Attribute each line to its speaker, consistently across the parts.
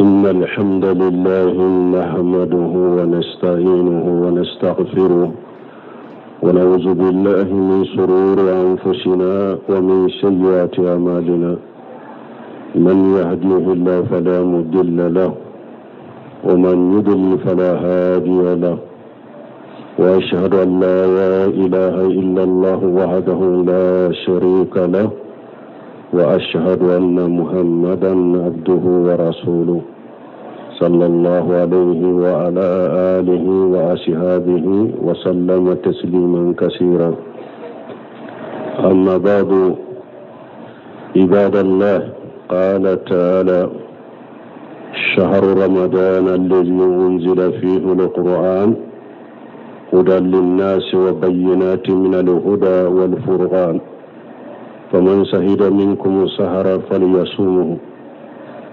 Speaker 1: إن الحمد لله نحمده ونستعينه ونستغفره ونعوذ بالله من شرور أنفسنا ومن سيئات أعمالنا. من يهديه الله فلا مضل له ومن يضلل فلا هادي له، وأشهد أن لا إله إلا الله وحده لا شريك له، وأشهد أن محمدا عبده ورسوله صلى الله عليه وعلى آله وأصحابه وسلم تسليما كثيرا. أما بعد، عباد الله، قال تعالى: شهر رمضان الذي أنزل فيه القرآن هدى للناس وبينات من الهدى والفرقان، فمن شهد منكم الشهر فليصومه،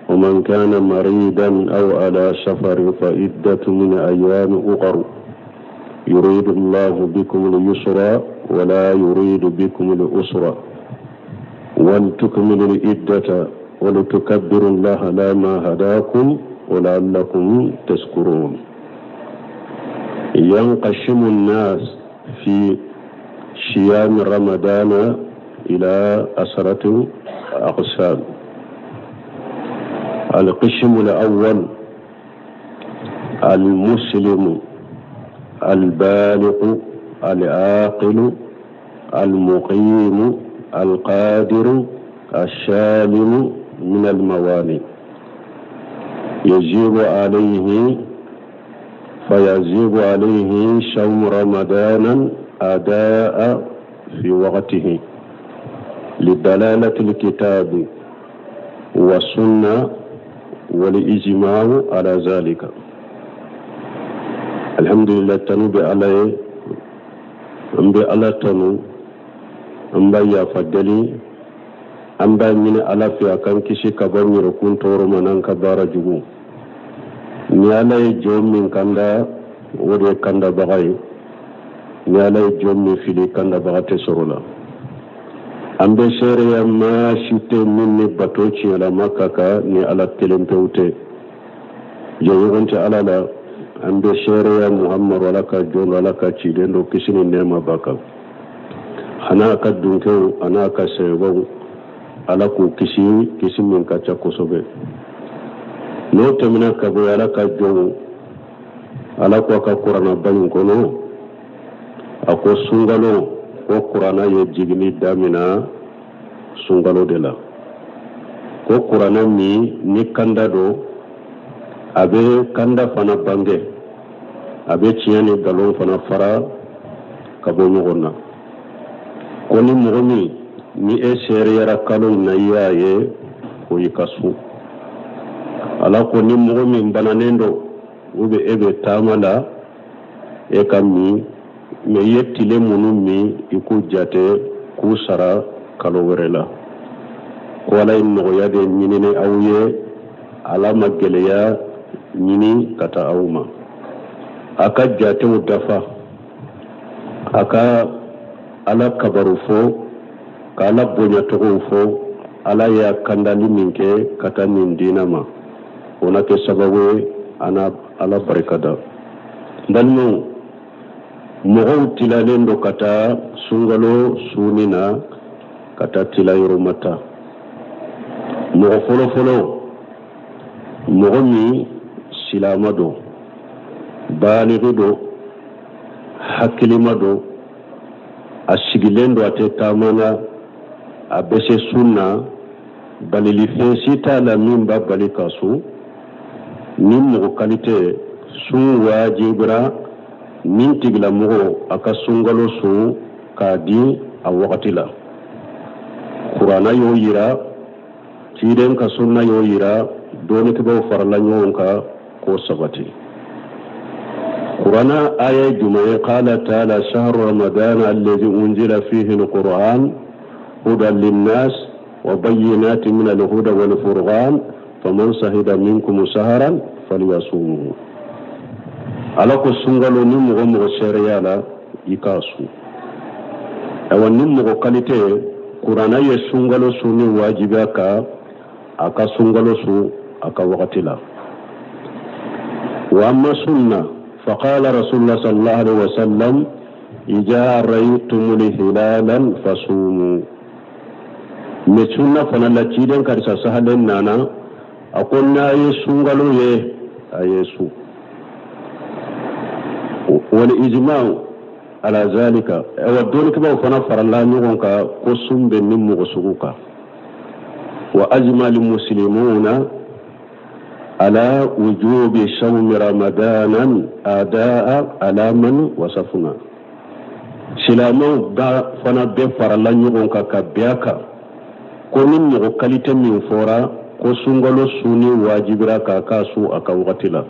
Speaker 1: ومن كان مريضا أو على سفر فعدة من أيام أخر، يريد الله بكم اليسر ولا يريد بكم العسر، ولتكملوا العدة ولتكبروا الله على ما هداكم ولعلكم تشكرون. ينقسم الناس في صيام رمضان إلى 10 أقسام. القسم الأول: المسلم البالغ العاقل المقيم القادر السالم من الموانع، يجب عليه صوم رمضان أداء في وقته لدلالة الكتاب والسنة والإجماع على ذلك. الحمد لله. تنبي عليه أنبي على تنو أنبي يا فدلي أنبي من على في أكان كشي كبرني ركون تور منان كبار جبو نيالي جوم من كندا ودي كندا بغاي نيالي جوم من فيلي كندا بغاتي سرولا. Ambe sheria ma shite minni batochi ala makaka ni ala telempeute yoyonte ala la ambe sheria Muhammad wala ka jon wala ka chidendo kisini nema baka ana ka dunke ana ka sebo ala ku kisi min ka cha kosobe no temina ka bo ala ka jon ala ko ka qur'ana ban kono ako sungalo ko qur'ana ye jigni damina sungalo de la ko qur'ana ni kanda do abe kanda fana bange abe ciyani galon fana fara kabo nyogonna ko ni mogomi ni e seriyara kalon na yaye ko yikasu ala ko ni mogomi bananendo ube ebe tamala e kammi me yettile munu mi iku jate ku sara kalo werela wala inno yade nyinene awye ala mageleya nyini kata awma aka jate udafa aka ala kabaru fo kala bonya to fo ala ya kandali minke kata min dinama ona ke sababu ana ala barakada dalmo mogo tilalendo kata sungalo sunina kata tilayro mata mogo folo mogo mi silamado baligdo hakilimado asigilendo ate tamana abese sunna balili fesita la mimba balikasu nim mogo kalite sun wajibra min tigla mogo aka sungalo su ka di a wakati la qur'ana yo yira tiden ka sunna yo yira doni ke baw farla nyonka ko sabati. qur'ana aya juma'a qala ta'ala: shahru ramadan alladhi unzila fihi alquran hudan linnas wa bayyinatin min alhuda wal furqan, faman shahida minkum shahran falyasumhu. ala ko sungalo ni mogo sheria la ikasu awan ni mogo kalite qur'ana ye sungalo suni wajibaka aka sungalo su aka wakati la وأما سنة فقال رسول الله صلى الله عليه وسلم إذا رأيتم الهلال فصوموا مسنة فنالتشيدن كارسا سهلين نانا أقولنا يسونغلو يسو والإجماع على ذلك أودونك بأو فنفر الله نغنك قصم بنم غسوكا وأجمع المسلمون على وجوب صوم رمضان أداء على من وصفنا سلامو دا فنا بفر الله نغنك كبياكا كونين نغو كاليتا من فورا قصنغلو سوني واجبرا كاكاسو أكا وغتلا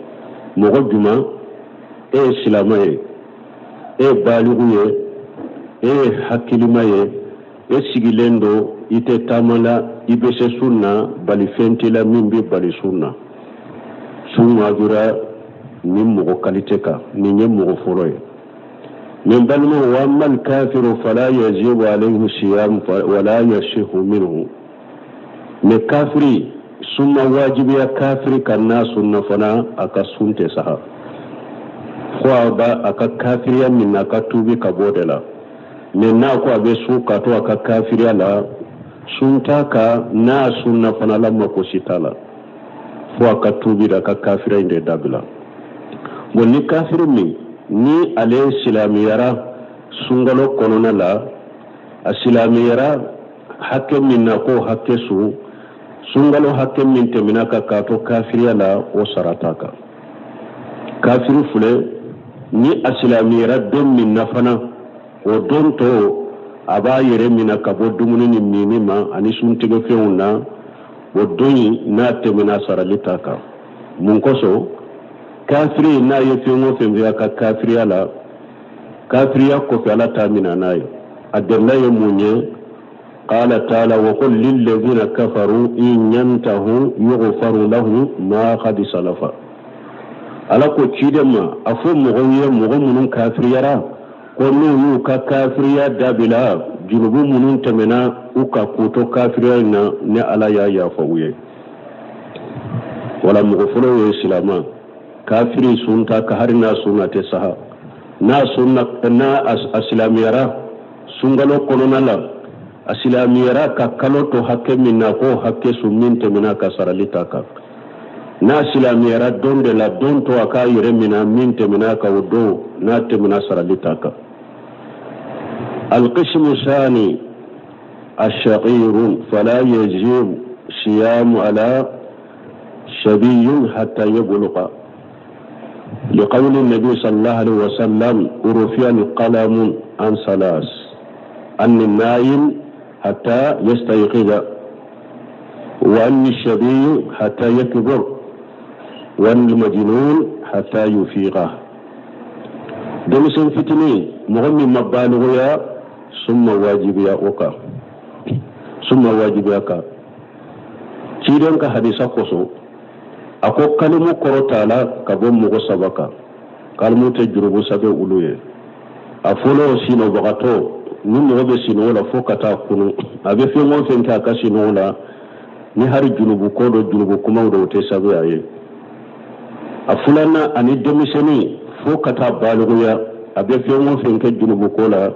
Speaker 1: مغجما سلامي بالغوية حكيلماye sigilendo ite tamala ibese sunna bali fentila mimbi bali sunna sunna dura nimmo kaliteka ni nyemmo foroy min balmu wa man kafiru fala yajibu alayhi siyam wala yashihu minhu me kafiri sunna wajibi ya kafiri kanna sunna fana akasunte saha ba aka kafiriya min aka tubi ka bodela men na ko abe su ka to aka kafiriya la sunta ka na sunna fana lamma ko sitala fo aka tubi da ka kafiriya inde dabila bonni kafiri ni ale islamiyara sungalo konona la islamiyara hakke min na ko hakke su sungalo hakke min temina ka to kafiriya la o sarataka kafiru fule ni asilamira don min nafana o don to aba yere mina kabo dumuni ni minima ani suntege feuna o doni na temina saralitaka mun koso kafiri na yefengo fembe ka kafiri ala kafiri ko fi ala tamina nayo adalla yemunye qala ta'ala wa qul lil ladina kafaru in yantahu yughfaru lahum ma qad salafa ala ko cidema afo mogo munun kafiriyara ko nu ka kafiriya dabila junubu munun temena uka kuto kafiriya na ne ala ya fawuye wala mogo folo ye islama kafiri sunta ka harina sunna te saha na sunna na aslamiyara sungalo konona la aslamiyara ka kaloto hakke minna ko hakke summin temena ka saralitaka na silamiyara don de la don to aka yire mina min temina ka wudo na temina saralitaka القسم الثاني الشقير فلا يجب صيام على شبي حتى يبلغ لقول النبي صلى الله عليه وسلم رفع القلم عن ثلاث عن النائم حتى يستيقظ وعن الشبي حتى يكبر والمجنون حتى يفيقه دمسن فتني مغمي مبالغيا ثم واجبيا اوكا ثم واجبيا كا تيدن ka hadisa koso ako kalimu korotala ka bom mugo sabaka kalmu te jurubu sabe uluye afolo sino bagato ni mo be sino la fokata kunu abe fe mo fe ka ka sino la ni hari junubu ko do junubu kuma do te sabe aye afulana ani demiseni fokata balugoya abe fe mo fe ka junubu ko la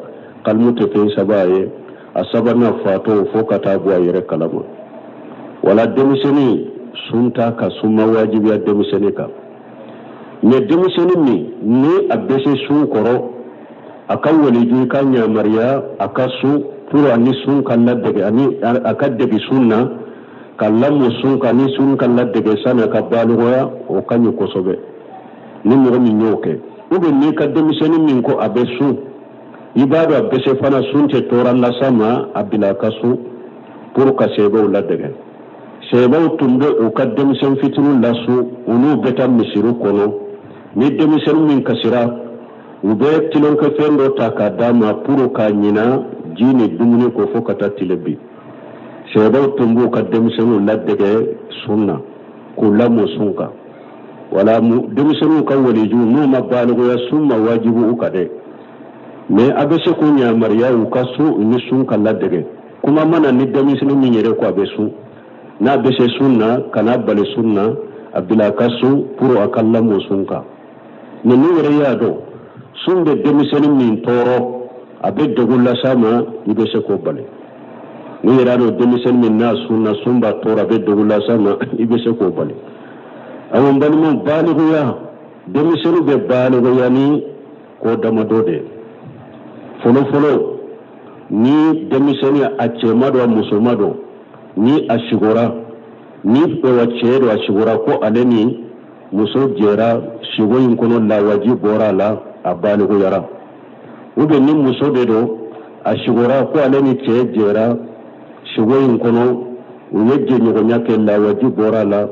Speaker 1: kalmu te fe sabaye asabana fato fokata bu ayere kalama wala demiseni sunta ka summa wajibi ya demiseni ka ne demiseni ni abese sun koro akan waliju kanya mariya akasu puro ani sun kala dege ani akadde sunna kallamu sun kani sun kala dege sana ka balugoya o kanyu kosobe ni mo mi nyoke ube ni ka demiseni min ko abesu ibadu abese fana sunte toran la sama abila kasu puro ka sebe o ladege sebaw tumbe o ka demisen fitinu lasu unu beta misiru kono ni demisen min kasira ube tilon ka fendo takadama puro ka nyina jini dumuni ko fokata tilebi sebaw tumbu ka demisenu ladege sunna ko lamu sunka wala mu demisenu ka waliju no mabalugo ya summa wajibu ukade me abese ko nya mariya ukasu ni sunka ladege kuma mana ni demisenu min yere ko abesu na bese sunna kana bale sunna abila kasu puro akalla musunka ne ni wore ya do sumbe demiseni min toro abe degulla sama ibe se ko bale ni yera do demiseni min na sunna sumba toro abe degulla sama ibe se ko bale awon bani mon baligu ya demiseni be baligu ya ni ko dama dode folo ni demiseni a cemado a musumado ni a shigora ni wacedo a shigora ko aleni muso jera shigoyin kono la waji bora la a baligu yara ube ni muso de do a shigora ko aleni ce jera shigoyin kono uyeje nyogo nyake la waji bora la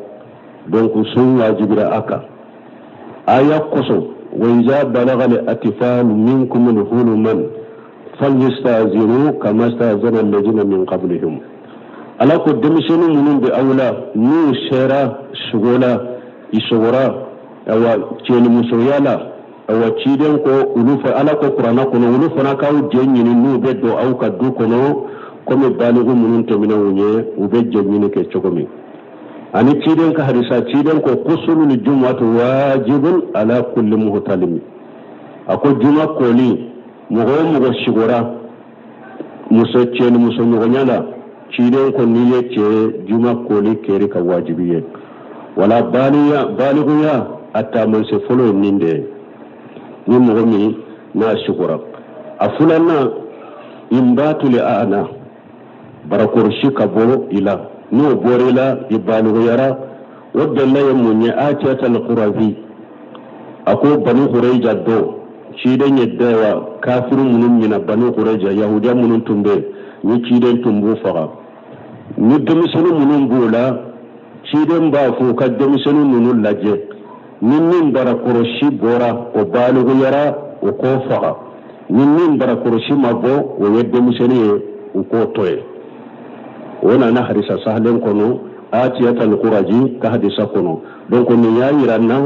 Speaker 1: donc sun wajibira aka aya koso wa iza balagha al atfal minkum al hulman falyastazinu kama stazana alladhina min qablihim ala ko demisenu munun be awla nu shera shugola isogora awa ceni musoyala awa ciden ko ulufa ala ko qur'ana kono ulufa na kaw jenyini nu be do aw ka du kono comme baligu munun to mina wonye ube jenyini ke chokomi ani ciden ka hadisa ciden ko qusulul jum'atu wajibun ala kulli muhtalim ako juma koli mugo shigora muso ceni muso nyala ciden ko niye ce juma koli keri ka wajibiye wala baligu ya atta man se folo ninde ni mogomi na shukura afulana imbatu li ana barakurshi kabo ila no borila ibaligu yara wadda la yamunya atiyata alqurabi ako banu qurayja do ciden yeddawa kafirun munun mina banu qurayja yahudiya munun tumbe ni ciden tumbu faga ni demisenu munun bola ciden ba fu ka demisenu munun laje min bara koroshi bora o baligu yara o ko faga min bara koroshi mabo o yedde miseni o ko toye wona na hadisa sahlen kono atiyatal quraji ka hadisa kono donc ni yayiranna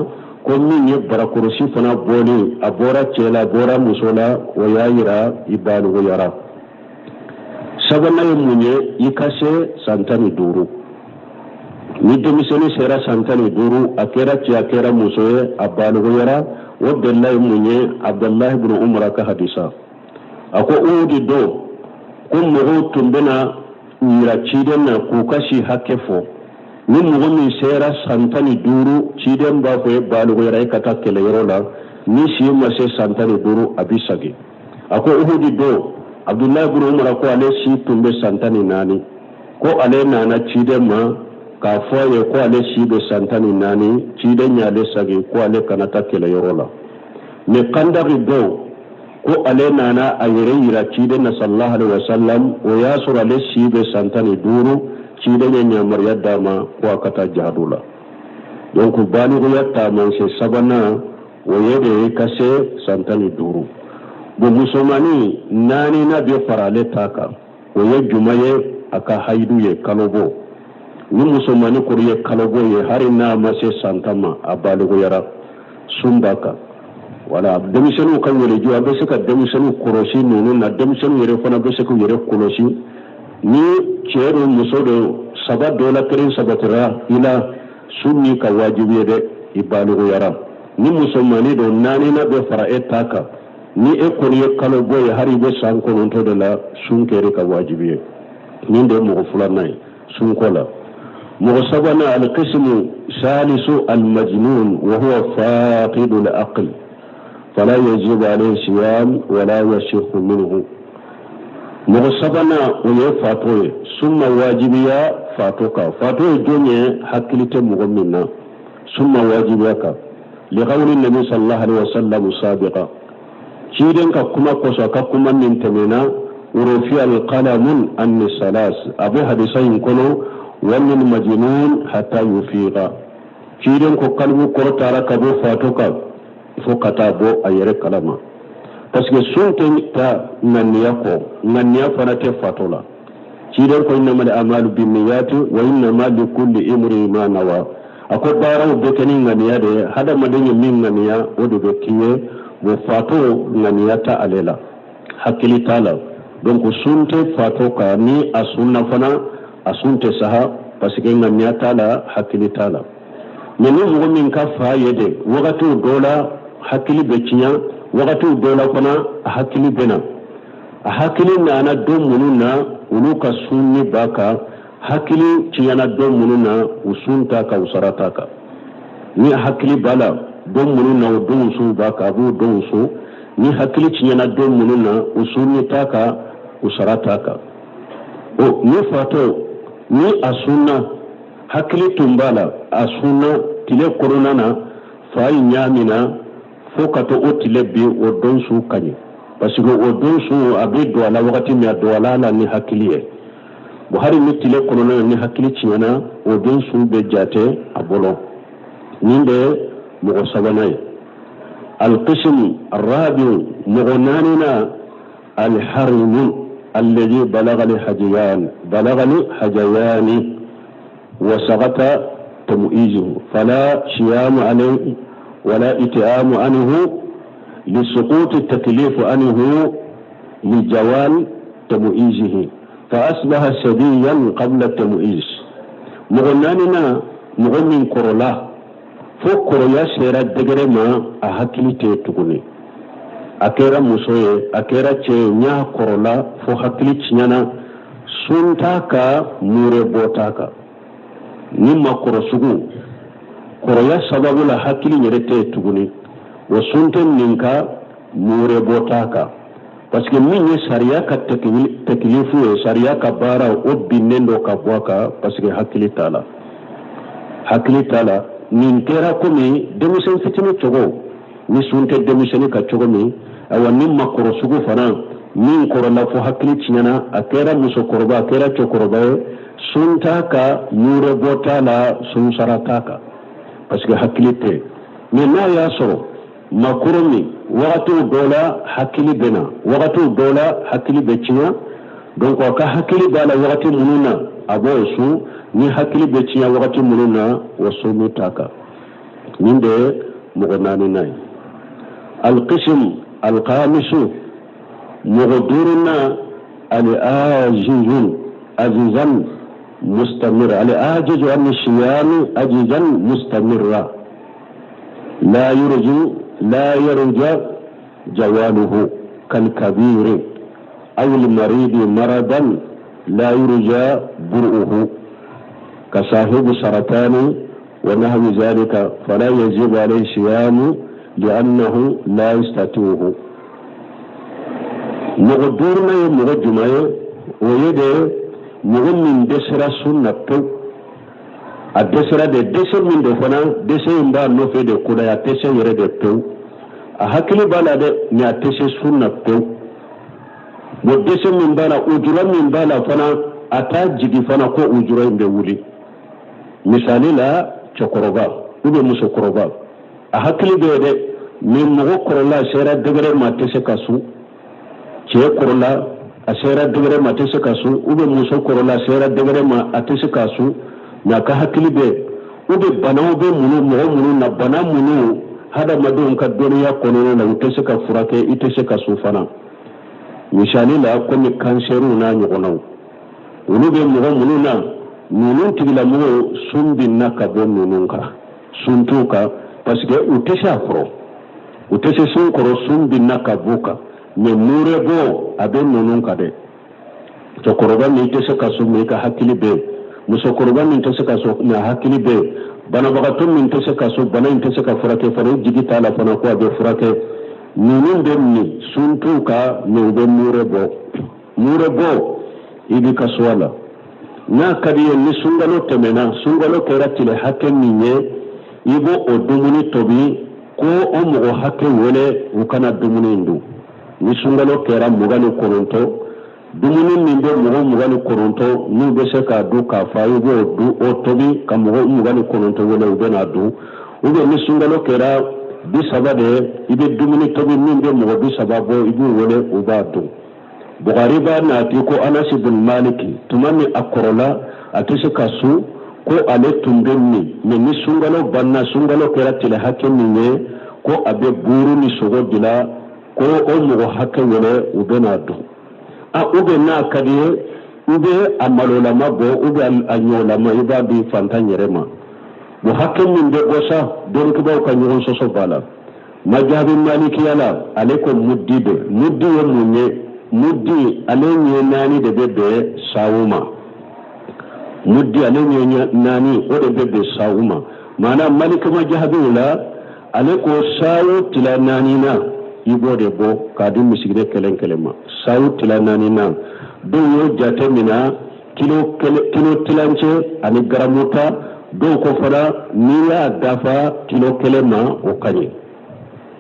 Speaker 1: ko min ye bara koroshi fana boni abora cela bora musola o yayira ibalugu yara sabana munye ikase santani duru ni demiseni sera santani duru akera ci akera musoye abalugu yara wallahi munye abdullah ibn umar ka hadisa ako udi do kum mo tumbena ira ciden na ku kashi hakefo ni mo mi sera santani duru ciden ba ko balugu yara ka takele yorola ni shi ma se santani duru abisagi ako udi do abdullah ibn umar ko ale shi tumbe santani nani ko ale nana ciden ma ka foye ko ale shibe santani nani ciden ya le sagi ko ale kanata kele yorola me kandari do ko ale nana ayere yira ciden na sallallahu alaihi wasallam o ya sura le shibe santani duru ciden ya marya dama ko akata jadula donc baligu yatta man se sabana o yede kase santani duru bo musomani nani na be farale taka o ye jumaye aka haidu ye kalobo ni musomani kuriye kalobo ye hari na mase santama abalugo yara sumbaka wala demisenu kan wele ju abe saka demisenu koroshi nunu na demisenu yere fana be saka yere koroshi ni cero musodo saba dola kerin sabatira ila sunni ka wajibi de ibalugo yara ni musomani do nani na be fara etaka ni e kuriye kalobo ye hari be sanko nonto de la sunkere ka wajibi ni de mo fulanai sunkola مغصبنا القسم ثالث المجنون وهو فاقد العقل فلا يجب عليه صيام ولا يشيخ منه مغصبنا ويفاتوه ثم واجبيا فاتوكا فاتوه الدنيا حكلت مغمنا ثم واجبياك لقول النبي صلى الله عليه وسلم سابقا شيدن كما قصا كما ننتمنا ورفع القلم عن الثلاث أبو حديثين كنوا ومن مجنون حتى يفيق كيرن كو قلبو كورتارا كبو فاتوكا فكتابو ايره كلامه باسكو سونتن تا نانيا فناتي فاتولا كيرن كو انما الاعمال بالنيات وانما لكل امرئ ما نوى ako baraw be keni nganiya de hada madenya min nganiya wodo be kiye bo fato nganiya ta alela hakili tala donc sunte fato ka ni asunna fana asunte saha parce que nganiya tala hakili tala meni mogo min ka fa yede wagatu dola hakili be tinya wagatu dola kona hakili bena hakili na ana don mununa ulu ka sunni baka hakili tinyana don mununa usunta ka usarata ka ni hakili bala don mununa don su baka bu don su ni hakili tinyana don mununa usunni taka usarata ka o ni fato ni asunna hakili tumbala asunna tile korona na fayi nyamina fokato o tile bi o don su kanye parce que o don su abe do ala wakati mi do ala la ni hakili e buhari ni tile korona ni hakili tinyana o don su be jate abolo ninde mo sabana القسم الرابع مغناننا الحرم الذي بلغ الحجيان وسقط تمؤيزه فلا صيام عليه ولا إتئام عنه لسقوط التكليف عنه لجوال تمؤيزه فأصبح سبيا قبل التمؤيز مغناننا مغنين كرولا فكريا سيرا دغرما أهكلي تغني akera musoye akera che nya korola fo hakili chinyana suntaka mure botaka nimma korosugu koroya sababu la hakili nyerete tuguni wa sunten ninka mure botaka parce que minye sharia ka taklifu e sharia ka bara o binendo ka bwaka parce que hakili tala nin kera komi demisen fitini chogo ni sunte demiseni ka chogo mi awa nimma korosugu fana min korola fo hakili chinyana akera muso koroba akera chokoroba suntaka mure botala sunsarataka parce que hakili te mais na ya soro makurumi waqtu dola hakili bena waqtu dola hakili bechinya donc aka hakili bala waqti mununa abosu ni hakili bechinya waqti mununa wasumutaka ninde mugonani nay القسم الخامس مغدورنا الآجز أجزا مستمر الآجز عن الصيام أجزا مستمرا لا يرجى جواله كالكبير أو المريض مرضا لا يرجى برؤه كصاحب سرطان ونحو ذلك فلا يجب عليه صيام لأنه لا يستطيعه مغدورنا مغجمة ويدي مغمن دسرة سنة تو الدسرة دي دسر من دفنا دسر ينبع نوفي دي كودا يتسر يرد تو أحكي بالا دي نياتسر سنة تو ودسر من بالا أجرى من بالا فنا أتا جدي فنا كو أجرى يندولي مثالي لا چکروبا ube muso koroba a hakili be de min mogo korola sera degre ma tese kasu che korola a sera degre ma tese kasu ube muso korola sera degre ma atese kasu na ka hakili be ube banaw be munu mogo munu na bana munu hada madon ka duniya kono na utese ka furake itese kasu fana misali la komi kanseru na nyogonaw ulu be mogo munu na nunun tigila mogo sumbi na ka bo nununka suntuka parce que utesha afro utesha sun koro sumbi na ka buka me mure bo abe nununka de to koroba mi tese ka sumbi ka hakili be muso koroba mi tese ka so na hakili be bana bagatum mi tese ka so bana tese ka furake faro jigita la fana ko abe furake nunun be mi suntuka me be mure bo ibi kaswala na kadiye ni sungalo temena sungalo keratile hakke minye ibo o dumuni tobi ko o mo hakke wele ukana dumuni ndu ni sungalo kera mugani koronto dumuni minde mo mugani koronto ni be se ka du ka fa ibo du o tobi ka mo mugani koronto wele ubena du ube ni sungalo kera bi sabade ibe dumuni tobi minde mo bi sababo ibo wele ubadu Bukhari ba na ti ko Anas ibn Malik tumani akorola atise kasu ko ale tumbenni ni sungalo banna sungalo keratile hakken ni ko abe buru ni sogo dila ko o mo hakke wele ubena do a ube na kadiye ube amalola mabo ube anyola ma iba bi fantanyerema وحكم من بغوصة دون كباو كان يغن سوسو بالا مجاب مالكي يلا عليكم مدي بي مدي يموني مدي علين يناني دي بي ساوما مدي علين يناني ودي بي ساوما مانا مالك مجاب يلا عليكم ساو تلا نانينا يبو دي بو كادم مسيكي كلين كلمة ساو تلا نانينا دو يو جاتي منا kilo tilance ani garamuta do ko fara niya dafa kilo kelema o kanye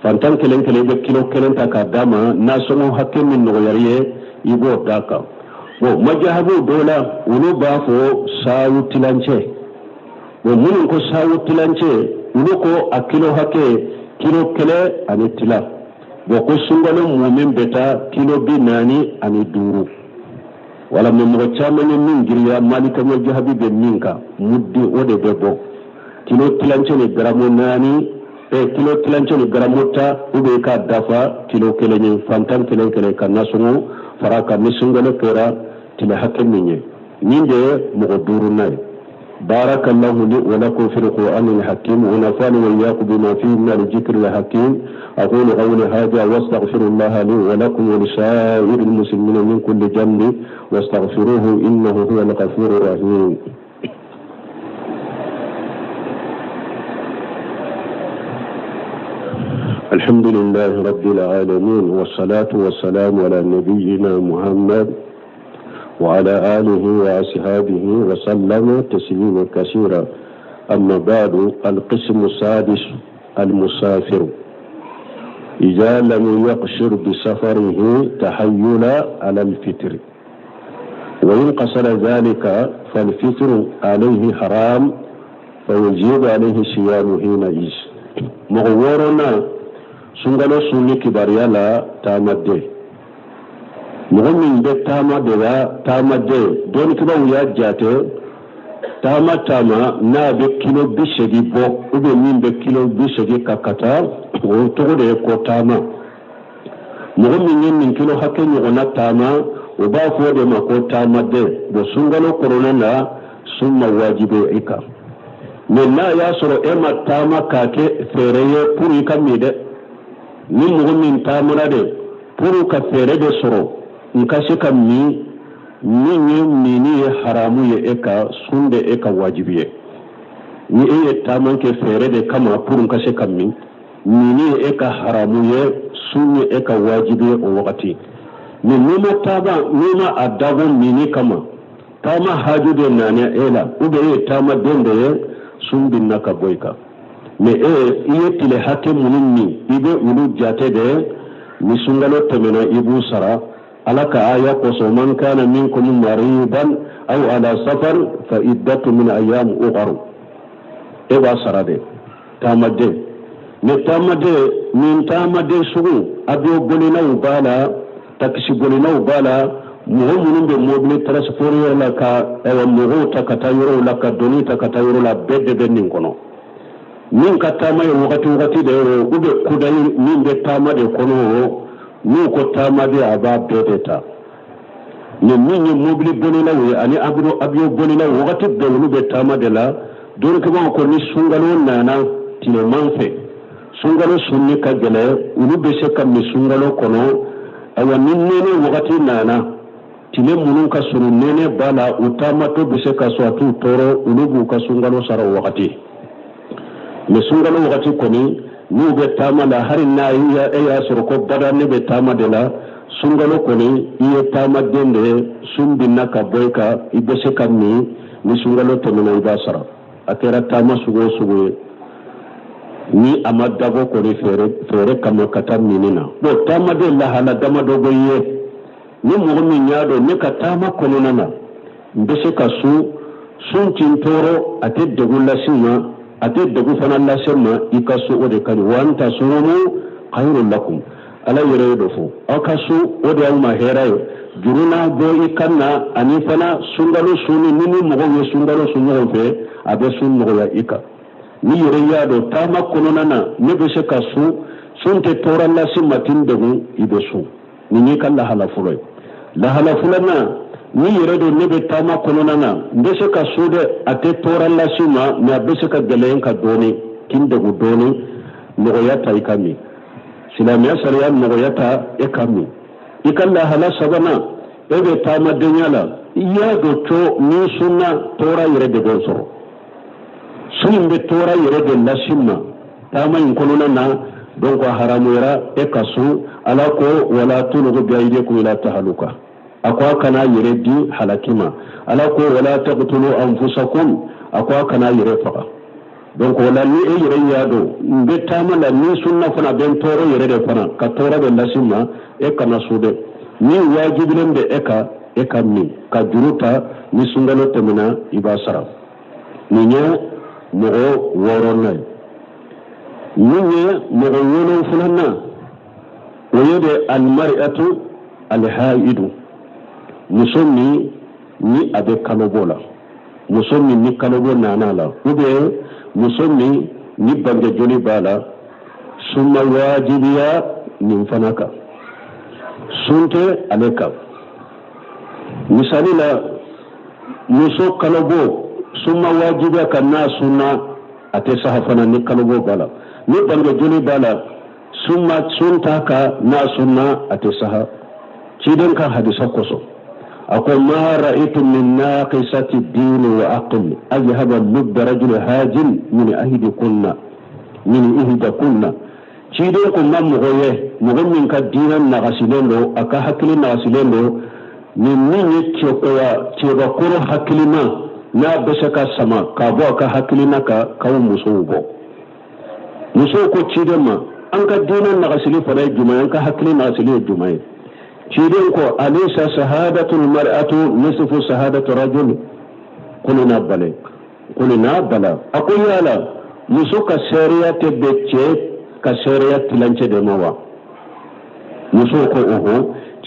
Speaker 1: fantan kelen be kilo kelen ta ka dama na somo hakke min no yariye ibo daka bo majahabu dola uno ba fo sawu tilance bo mun ko sawu tilance uno ko akilo hakke kilo kele ani tila bo ko sungalo mu'min beta kilo bi nani ani duru wala me mo chamane min giriya malika mo jahabi be minka muddi ode bebo kilo tilance ni gramo nani kilo tilance ni gramota ube ka dafa kilo kele ni fantan kele kan nasugo faraka misungale pera tila hakken minye ninde mo duru nay barakallahu li wa lakum fil qur'anil hakim wa nafa'ani wa iyyakum bima fihi min al-dhikril hakim أقول قولي هذا واستغفر الله لي ولكم ولسائر المسلمين من كل جنب واستغفروه إنه هو الغفور الرحيم الحمد لله رب العالمين والصلاة والسلام على نبينا محمد وعلى آله وأصحابه وسلم تسليما كثيرا أما بعد القسم السادس المسافر إذا لم يقصر بسفره تحيل على الفطر وإن قصر ذلك فالفطر عليه حرام فيجب عليه صيام حينئذ مغورنا سنغلو سني كباريا لا تامده مغمين بيت تامده دون كبا ويا جاته tama na be kilo bisegi bo ube min be kilo bisegi kakata o to de ko tama mo min kilo hakke ni ona tama o ba fo de ma ko tama de bo sungalo korona na sunna wajibe ika men na ya soro e ma tama kake fereye puri kamide ni mo min tama de puru ka fere de soro nkashe kammi mini haramu ye eka sunde eka wajibiye ni eye tamanke fere de kama purun kashe kammi mini eka haramu ye sunye eka wajibiye o wakati ni numa adabu mini kama tama haju de nane ela ube ye tama dende ye sumbin naka boyka me iye tile hake munini ibe ulu jate de ni sungalo temena ibu sara alaka aya koso man kana minkum maridan aw ala safar fa iddatu min ayyam ukhra eba sarade tamade ne tamade min tamade sugu abio bolina ubala taksi bolina ubala mu'minun be mobile transport la ka mu'u takata yoro la ka doni takata yoro la bedde benin kono min katama yo wakati de ube kudai min be tamade kono ni ko tamade aba bedeta ni min mobile bolina we ani abio bolina wakati de ube tamade la don ko ko ni sungalo nana tile manfe sungalo sunni ka gele ube se kam ni sungalo kono awa nene wakati nana tile munun ka suru nene bala utamato bise ka swatu toro ulubu ka sungalo sara wakati me sungalo wakati koni ni be tama la harin na ya suru ko bada ne be tama de la sungalo koni iye tama dende sumbi naka boyka ibese kamni ni sungalo temena ibasara akera tama sugo ni amadabo koni fere kama katamina bo tama de la hala dama dogo ye ni mu'min yado ne ka tama kono nana mbese ka sun tintoro ate degulla sima ate degu fana la sema ikasu ode kan wanta sumu khairul lakum ala yare fo akasu ode alma herayo juruna go ikanna ani fana sungalo suni nini mugo ye sungalo sunyo fe abe sun mugo ya ika ni yare yado tama kono nana ne bese ka sunte toran la sima tindegu ibesu ni kala hala fuloy la hala fulana ni yere do ne be tama konona na mbese ka sude ate tora la sima na bese ka gelen ka doni kinde go doni no yata ikami silamiya sariya no yata ikami ikalla hala sabana ebe tama denyala iya do to ni sunna tora yere de gonsoro sun be tora yere de la sima tama in konona na donc haramu yara ekasu ala ko wala tulugu bi aydikum ila tahaluka akwa kana yere di halakima ala ko wala taqtulu anfusakum akwa kana yere faqa donc wala ni e yere yado be tamala ni sunna fana ben toro yere de fana ka tora be lasima e kana sude ni wajibilen de eka mi ka juruta ni sungalo temina ibasara ni nya mo woronna ni nya mo wono fulana woyede al mar'atu al haidu musomi ni abe kalobola musomi ni kalobo nanala ube musomi ni bange joli bala summa wajibiya ni fanaka sunte aleka misali la muso kalobo summa wajibiya kana sunna ate sahafana ni kalobo bala ni bange joli bala summa sunta ka na sunna ate saha ciden ka hadisa koso أقول ما رأيت من ناقصة الدين وعقل أذهب اللب رجل هاجل من أهد كنا شيدكم ما مغيه مغمن كالدين نغسلين له أكا حكلي نغسلين له من يتشقوا تبقر حكلنا لا بسكا سما كابو أكا حكلنا كاو مسوبو مسوكو تشيدما أنك الدين نغسلين فلا الجمعين أنك حكلي نغسلين الجمعين شيرينكو أليس شهادة المرأة نصف شهادة رجل قلنا بلا أقول يالا مسو كسرية بيتشي كسرية تلانشي دموا مسو كوهو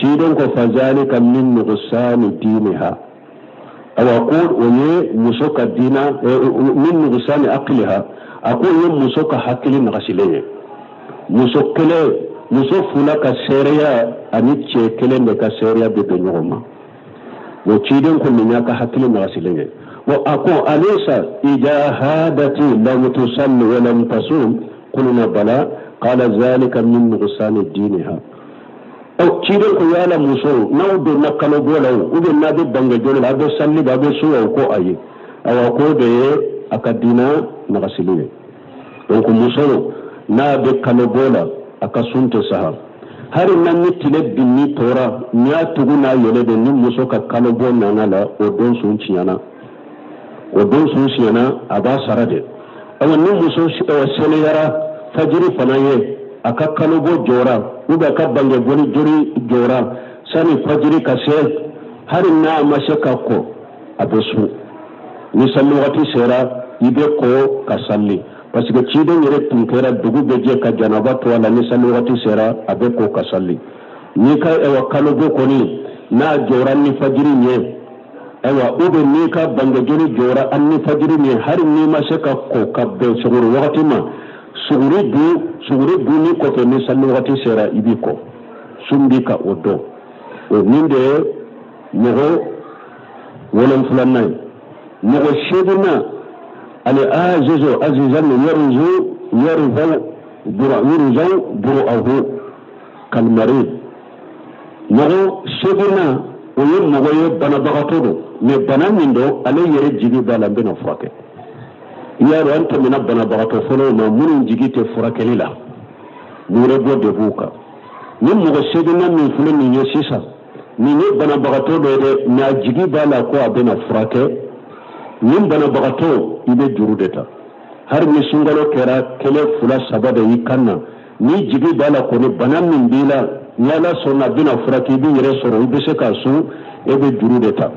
Speaker 1: شيرينكو فذلك من نقصان دينها أو أقول وني مسو كدينا من نقصان عقلها أقول يوم مسو كحكلي نغسلين مسو كله muso fula ka sereya ani cɛ kelen de ka sereya bɛ bɛn ɲɔgɔn ma wa ciden ko min y'a ka hakili nagasilen ye wa a ko alisa ijahadati lam tusalli wa lam tasum qulna bala qala zalika min nuqsani diniha aw ciden ko yala muso n'aw donna kalo bola u bɛ n'a bɛ bange joli la a bɛ salli ba a bɛ suwa ko ayi awa ko de ye a ka dina nagasilen ye donc muso n'a bɛ kalo bola aka sunte saha hari nanni tile binni tora nya tuguna yele de ni muso ka kalo bo nanala o don sun ciyana aba sarade awa ni muso sele yara fajiri fanaye aka kalo bo jora uba ka bange boni jori jora sani fajiri ka se hari na mashaka ko abesu ni sallu wati sera ibe ko kasalli parce que ciden yere tun kera dugu beje ka janaba to ala ni salli wati sera abe ko kasalli ni ka ewa kalogo koni na jora ni fajiri nye ewa ube ni ka bange jori jora an ni fajiri nye hari ni ma se ka ko ka be suguru wakati ma suguri du ni ko fe ni salli wati sera ibi ko sumbi ka odo o ninde mogo wolon fulanay mogo shedina العاجز عزيزا يرزو برؤه كالمريض نغو شبنا ويوم نغو يبنا بغطوه مبنا من دو علي يرد جيبي بالا بنا فراكي يارو أنت من بنا بغطوه فلو ما من جيجي تفراك للا نوربو دبوكا نغو شبنا من فلو من يسيسا من يبنا بغطوه ما جيجي بالا كوا بنا فراكي nin bana bagato ibe juru deta har ni sungalo kera kele fula sabada yikanna ni jigi bala ko ni bana min bila yala sonna bina furaki bi yere soro ibe se ka su ebe juru deta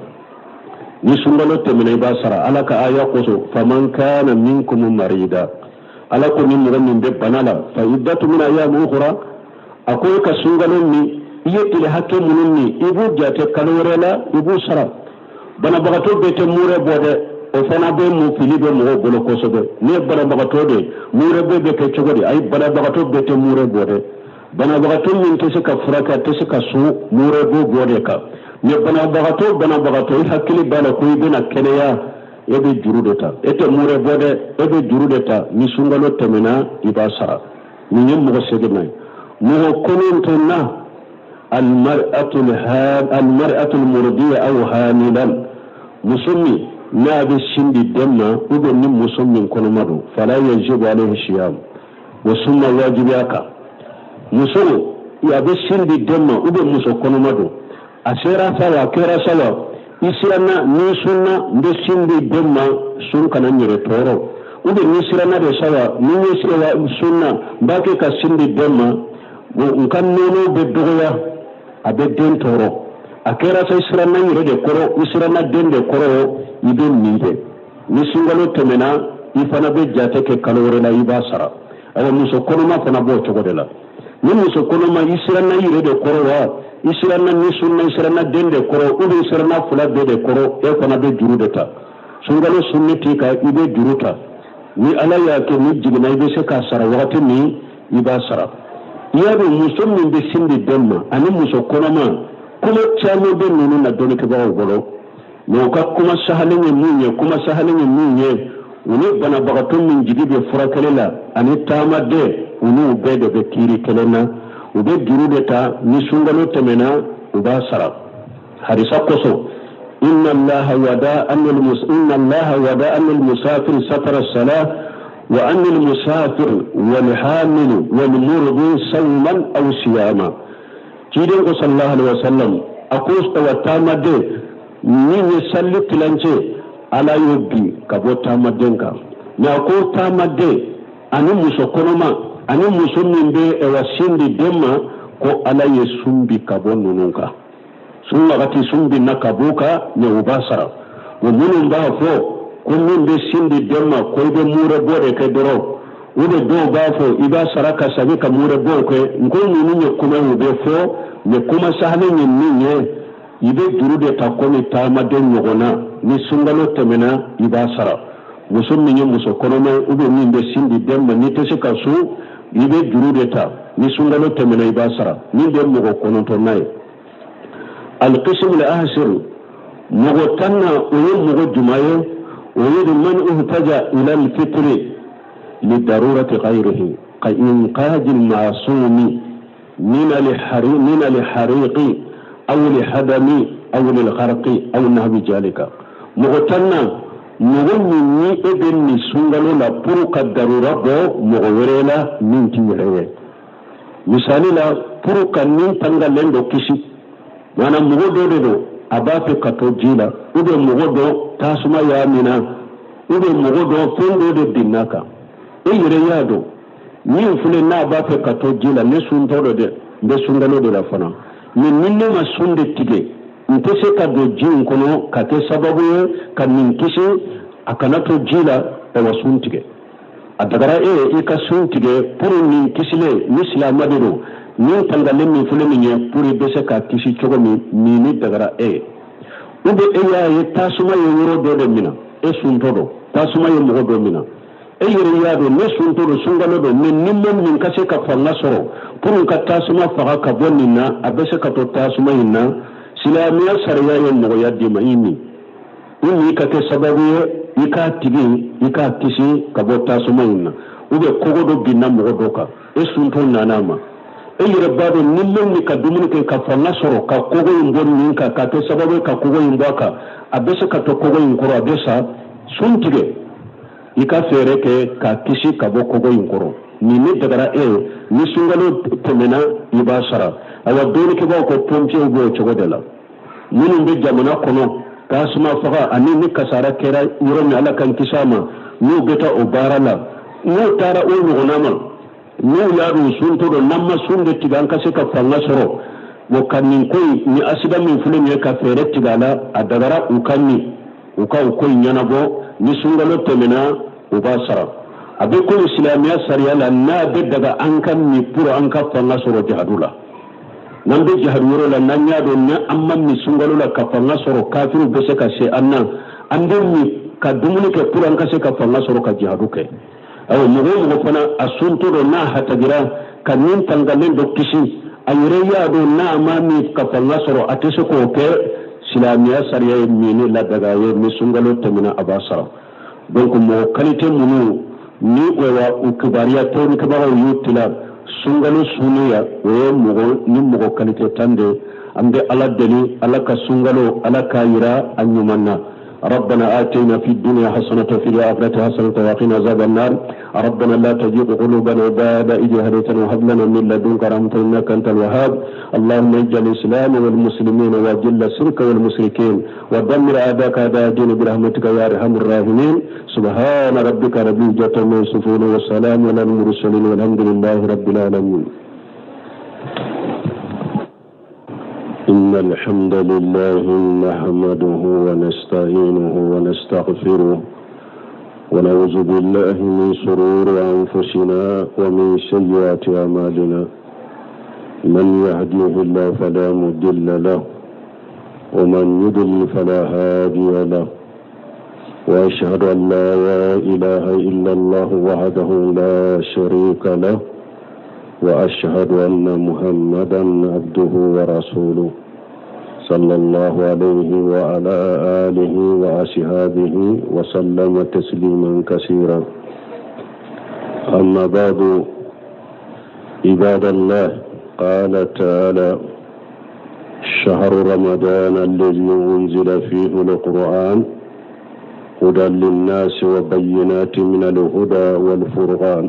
Speaker 1: ni sungalo temene ba sara ala ka aya ko so faman kana minkum marida ala ko min min be banala fa iddatu min ayyam ukhra akoy ka sungalo ni yetile hakke munni ibu jate kalorela ibu sara bana bagato be te mure bode o fana be mu fili be mo bolo ko sobe ne bana bagato de mure be ke chogodi ay bana bagato be te mure bode bana bagato min to se ka furaka to se ka su mure bo bode ka ne bana bagato hakili bala ko ibena keneya ebe jurudeta ete mure bode ebe jurudeta ni sungalo temena ibasara ni nyem mo segena mo konontona المرأة المرضية أو هاملا مسمي نابي الشندي دمنا وبن مسمي كنمدو فلا يجب عليه الصيام وسمى واجب ياكا مسمي يابي الشندي دمنا وبن مسو كنمدو أسيرا سوا كيرا سوا إسرانا نيسونا بشندي دمنا سنكنا نيرتورو وبن نيسرانا بسوا نيسرا سنة باكي كشندي دمنا وكان نونو بدغيا abe den toro akera sa israna yire de koro israna den de koro ibe minde ni singalo temena ifana be jate ke kalore la ibasara awa muso kono ma fana bo chogo de la ni muso kono ma israna yire de koro wa israna ni sunna israna den de koro ubi israna fula be de koro e fana be juru de ta singalo sunnati ka ibe juruta ni ala ya ke ni jigna ibe se ka sara wakati ni ibasara yaro muso min be sindi demma ani muso konoma kuma chamo be nunu na doni ke bawo golo no ka kuma sahalin munye uni bana bagatun min jigi be furakalela ani tamade uni be de be kiri kelena ube giru de ta ni sungalo temena uba sara harisa koso inna allaha wada an al-musafir satara as-salah وأن المسافر والحامل والمرضي صوما أو صياما كيدن صلى الله عليه وسلم أقول وتامد من يسلي تلانجي على يبي كبو تامدنك نقول تامد أنا مسكونما أنا مسلم به وسند دما كو على يسومبي كبو نونكا ثم غتي سومبي نكابوكا نوباسرا ومن بعفو kunnin be sindi demma ko be mure bore ke doro ube do bafo iba saraka sabi ka mure bore ko ngol ni ni kuma ube fo ne kuma sahane ni ni ibe durude takoni tama den nyogona ni sungalo temena iba sara musummi ni muso konoma ube ni be sindi demma ni tese kasu ibe durude ta ni sungalo temena iba sara ni dem mo kono to nay al qism al ahsir mo tanna o mo jumaye ويريد من اهتدى إلى الفطر لضرورة غيره كإنقاذ المعصوم من الحريق أو لهدم أو للغرق أو نحو ذلك مغتنا مغني ابن سنغلو لا بروك الضرورة بو مغوريلا من تيريه مثالي لا بروك نين تنغلين دو كيشي وانا مغدو abape kato jila ube mugodo tasuma ya mina ube mugodo fondo de dinaka yire yado ni fule na abape kato jila ne suntoro de sundalo de la fana min minne ma sunde tige ntese ka do jin kono kate sababu ka min kishi akanato jila e wasuntige adagara ka suntige pour min kishile l'islam madero ni tangale mi fule mi nye pour bese ka kishi chogo mi dagara ube yaye tasuma ye woro do de mina suntodo tasuma ye mo do mina yere yado ne suntodo sungalo do min nimmon min kase ka fanga soro pour ka tasuma faga ka bonnina abese ka to tasuma inna silamiya sariya ye mo yaddi mayini inni ka ke sababu ika tigi ika kisi ka bo tasuma inna ube kogo do binna mo do ka sunton nanama yere bado nimmon ni ka dumuni ke ka fanga soro ka kogo yimbon ni ka te sababu ka kogo yimbaka abese ka to kogo yinkoro abesa suntige ika fere ke ka kisi ka bo kogo yinkoro ni ne dagara ni sungalo temena ibasara awa doni ke ba ko pompier go chogo dela ni be jamana kono tasuma faga ani ni kasara kera yoro mi ala kan kisama ni beta o barala ni tara o ngona ni yaro sunto do namma sunde tigan kase ka fanga soro wo kannin koy ni asida min fule ne ka fere tigala adagara ukanni uka koy nyana bo ni sungalo temena ubasara abe ko islamiya sariya la na be daga an kan ni pour an ka fanga soro jihadula nan be jihaduro la nan ya do ne amma ni sungalo la ka fanga soro kafiru be se ka se anna ande ni ka dumuni ke pour an ka se ka fanga soro ka jihaduke aw mugo fana asunto do na hatagira kanin tangalen do kisi ayreya do na amami kafanga soro atese ko ke silamiya sariya mini la daga ye misungalo tamina abasara donc mo qualité munu ni wa ukbariya to ni kabara yutila sungalo suniya we mugo ni mugo qualité tande ambe ala dali ala ka sungalo ala kayira anyumanna ربنا آتنا في الدنيا حسنة وفي الآخرة حسنة وقنا عذاب النار ربنا لا تزغ قلوبنا بعد إذ هديتنا وهب لنا من لدنك رحمة إنك أنت الوهاب اللهم اجعل الإسلام والمسلمين وأذل الشرك والمشركين ودمر أعداءك أعداء الدين برحمتك يا أرحم الراحمين سبحان ربك رب العزة عما يصفون والسلام على المرسلين والحمد لله رب العالمين. إن الحمد لله نحمده ونستعينه ونستغفره ونعوذ بالله من شرور أنفسنا ومن سيئات أعمالنا من يهديه الله فلا مضل له ومن يضلل فلا هادي له وأشهد أن لا إله إلا الله وحده لا شريك له وأشهد أن محمدا عبده ورسوله صلى الله عليه وعلى آله وأصحابه وسلم تسليما كثيرا. أما بعد عباد الله قال تعالى شهر رمضان الذي أنزل فيه القرآن هدى للناس وبينات من الهدى والفرقان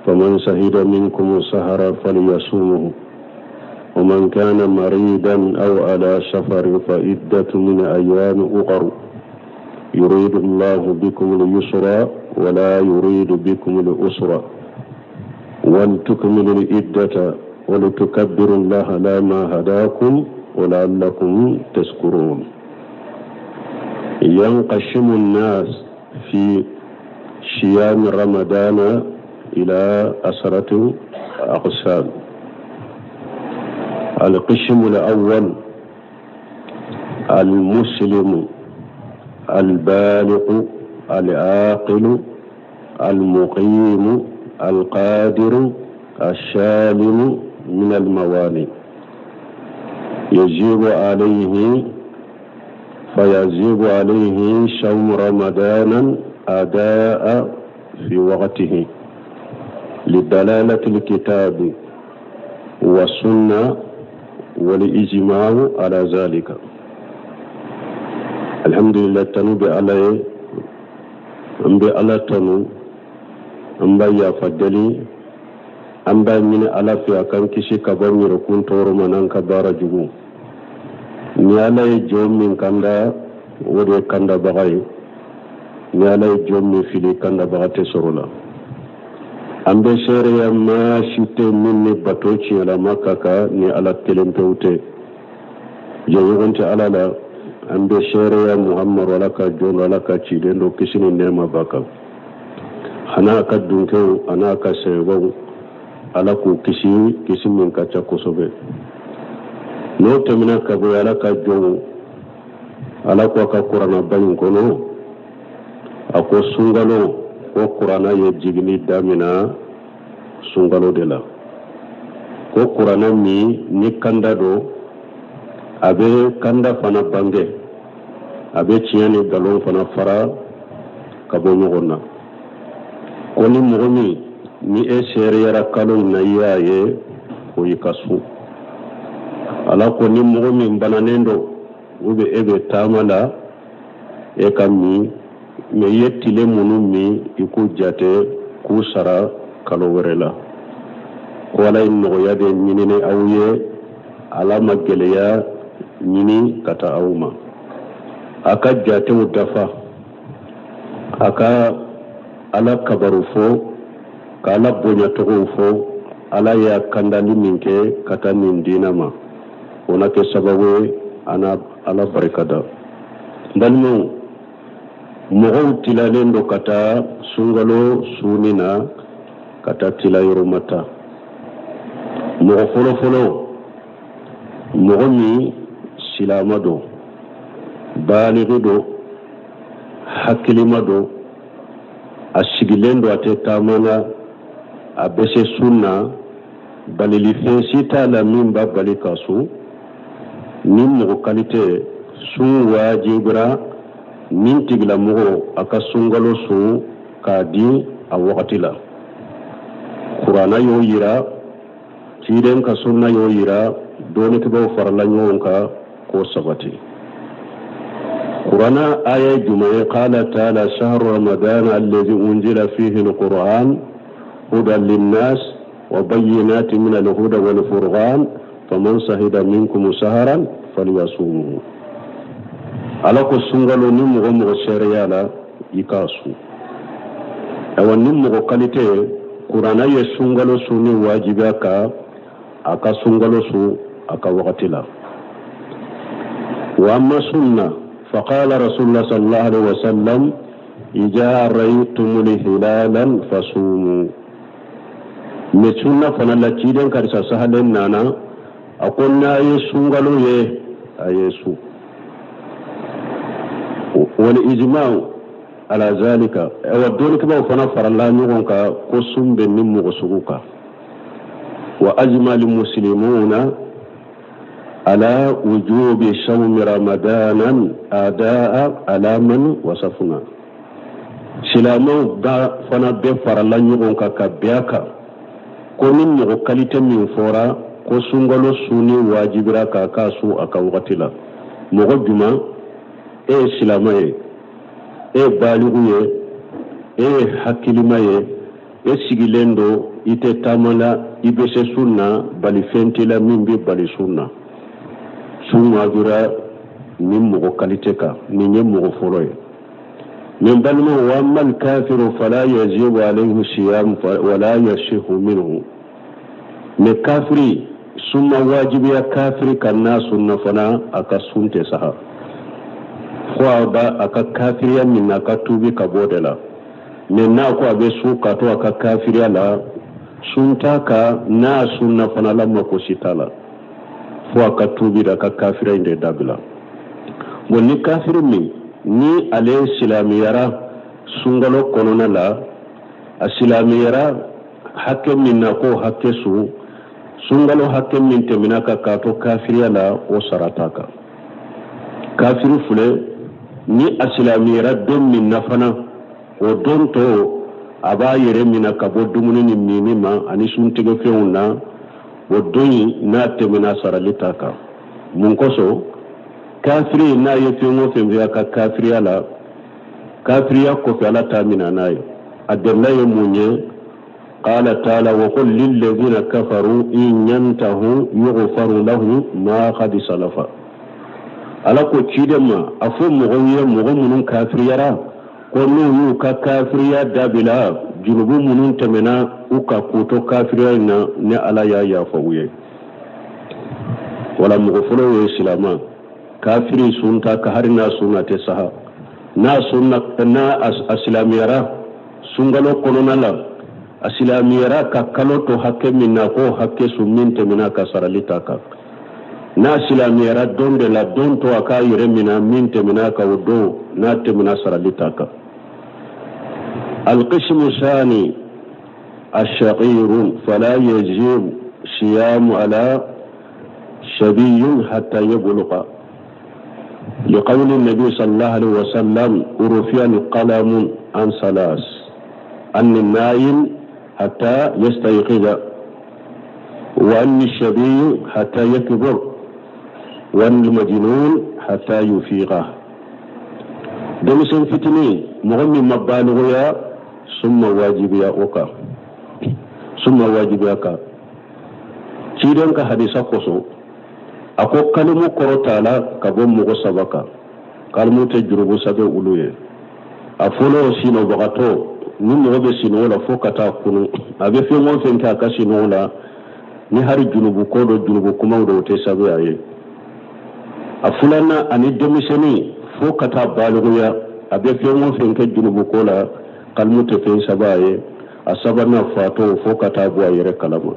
Speaker 1: فمن شهد منكم السهر فليصومه ومن كان مريضا أو على سفر فعدة من أيام أخر يريد الله بكم اليسر ولا يريد بكم العسر ولتكملوا العدة ولتكبروا الله على ما هداكم ولعلكم تشكرون. ينقسم الناس في صيام رمضان إلى 10 أقسام. القسم الأول المسلم البالغ العاقل المقيم القادر السالم من الموانع يجب عليه صوم رمضان أداء في وقته لدلالة الكتاب والسنة والإجماع على ذلك. الحمد لله تنو عليه أمبي على تنو أمبي يا فدلي أمبي من على في أكان كشي كبرني ركون تور منان كبار جبو نيالي جوم من كندا ودي كندا بغاي نيالي جوم من فيلي كندا بغاتي سرولا ambe sere ya ma shite minni batoci ala makaka ni ala kelempewte je yogonte ala la ambe sere ya muhammad wala ka jon wala ka cide ndo kisini nema baka hana ka dunke ana ka sebo ala ku kisi min ka cha kosobe no temina ka bo ala ka jon ala ko ka qur'ana ban kono ako sungalo ko qur'ana ye jigini damina sungalo de la ko qur'ana ni kanda do abe kanda fana bange abe ciyani galon fana fara kabo nyogonna ko ni mogomi ni e sere yara kalon na yaye ko yikasu ala ko ni mogomi bananendo ube ebe tamala e kammi me yettile munu mi iku jate ku sara kalo werela ko wala no yade nyinene awye ala mageleya nyini kata awma aka jate udafa aka ala kabaru fo kala bonya to fo ala ya kandali minke kata min dinama onake sababu ana ala barikada dalmo mogon tilalen do kata sungalo sunina kata tila yoromata mogo folo mogo mi silama do baligi do hakkilima do a sigilen do ate tamana a bese sunna balili fesita la min ba balika su min mo kalite sun wajibra min tigla mo aka sungalo su kadi a wakati la qur'ana yo yira tiden ka sunna yo yira doni ke ba farla nyonka ko sabati qur'ana aya juma'a qala ta'ala shahru ramadan alladhi unzila fihi alquran hudan linnas wa bayyinatin min alhuda wal furqan faman shahida minkum shahran falyasumhu ala ko sungalo ni mo sharia la ikasu awan ni mo kalite qur'ana ye sungalo suni wajibaka aka sungalo su aka wakati la wa amma sunna faqala rasulullah sallallahu alaihi wasallam idza ra'aytumul hilalan fasumu me sunna fana la ciden kar sa sahalen nana akonna ye sungalo ye ayesu wal ijma' ala zalika wa dole ba fana faralla nyugon ka ko sumbe nimmo ko suguka wa ajmal muslimuna ala wujubi shawm ramadanan adaa ala man wasafuna silamo ba fana be faralla nyugon ka kabiaka ko nimmo ko kalite min fora ko sungalo suni wajibira ka kasu aka wakatila mogo juma silamaye baliguye hakilimaye sigilendo ite tamana ibese sunna bali fentila mimbi bali sunna sunna dura nimmo kaliteka ninye mo foloye min balma wa man kafiru fala yajibu alayhi siyam wala yashihu minhu me kafiri sunna wajibi ya kafiri kanna sunna fana aka sunte saha ba aka kafiriya min aka tubi ka bodela men na ko abe su ka to aka kafiriya la sunta ka na sunna fana lamma ko sitala fo aka tubi da ka kafira inde dabila woni kafiru min ni ale islamiyara sungalo konona la islamiyara hakke min na ko hakke su sungalo hakke min teminaka ka to kafiriya la o sarataka kafiru fule ni asilamiyara don min nafana o don to aba yere mina kabo dumuni ni minima ani suntege feuna o doni na temina saralitaka mun koso kafiri na yefengo fembe ka kafiriya la kafiriya ko fi ala tamina nayo adalla ye munye qala ta'ala wa qul lil ladina kafaru in yantahu yughfaru lahum ma qad salafa ala ko cidema afo mogoye mogo munun kafiriyara ko nu ka kafiriya dabila junubu munun temena uka kuto kafiriya na ne ala ya fawuye wala mogo folo ye islama kafiri sunta ka harina sunnate saha na sunna na aslamiyara sungalo konona la aslamiyara ka kaloto hakke minna ko hakke summin temena ka saralitaka na silamiyara don de la don to aka yire mina min temina ka wodo na temina saralitaka القسم الثاني الشقير فلا يجب صيام على شبي حتى يبلغ لقول النبي صلى الله عليه وسلم رفع القلم عن ثلاث عن النائم حتى يستيقظ وعن الشبي حتى يكبر وعن المجنون حتى يفيق دمسن فتني مغمي مبالغيا ثم واجبيا اوكا ثم واجبيا ka cidan ka hadisa koso ako kalmu korotala ka bon mugo sabaka kalmu te jurubu sabe uluye afolo sino bagato ni mo be sino la fokata kunu abe fe mo fe ka ka sino la ni hari junubu ko do junubu kuma do te sabe aye afulana ani demiseni fokata baluya abe fe mo fe ka junubu ko la kalmu te fe sabaye asabana fato fokata bo ayere kalama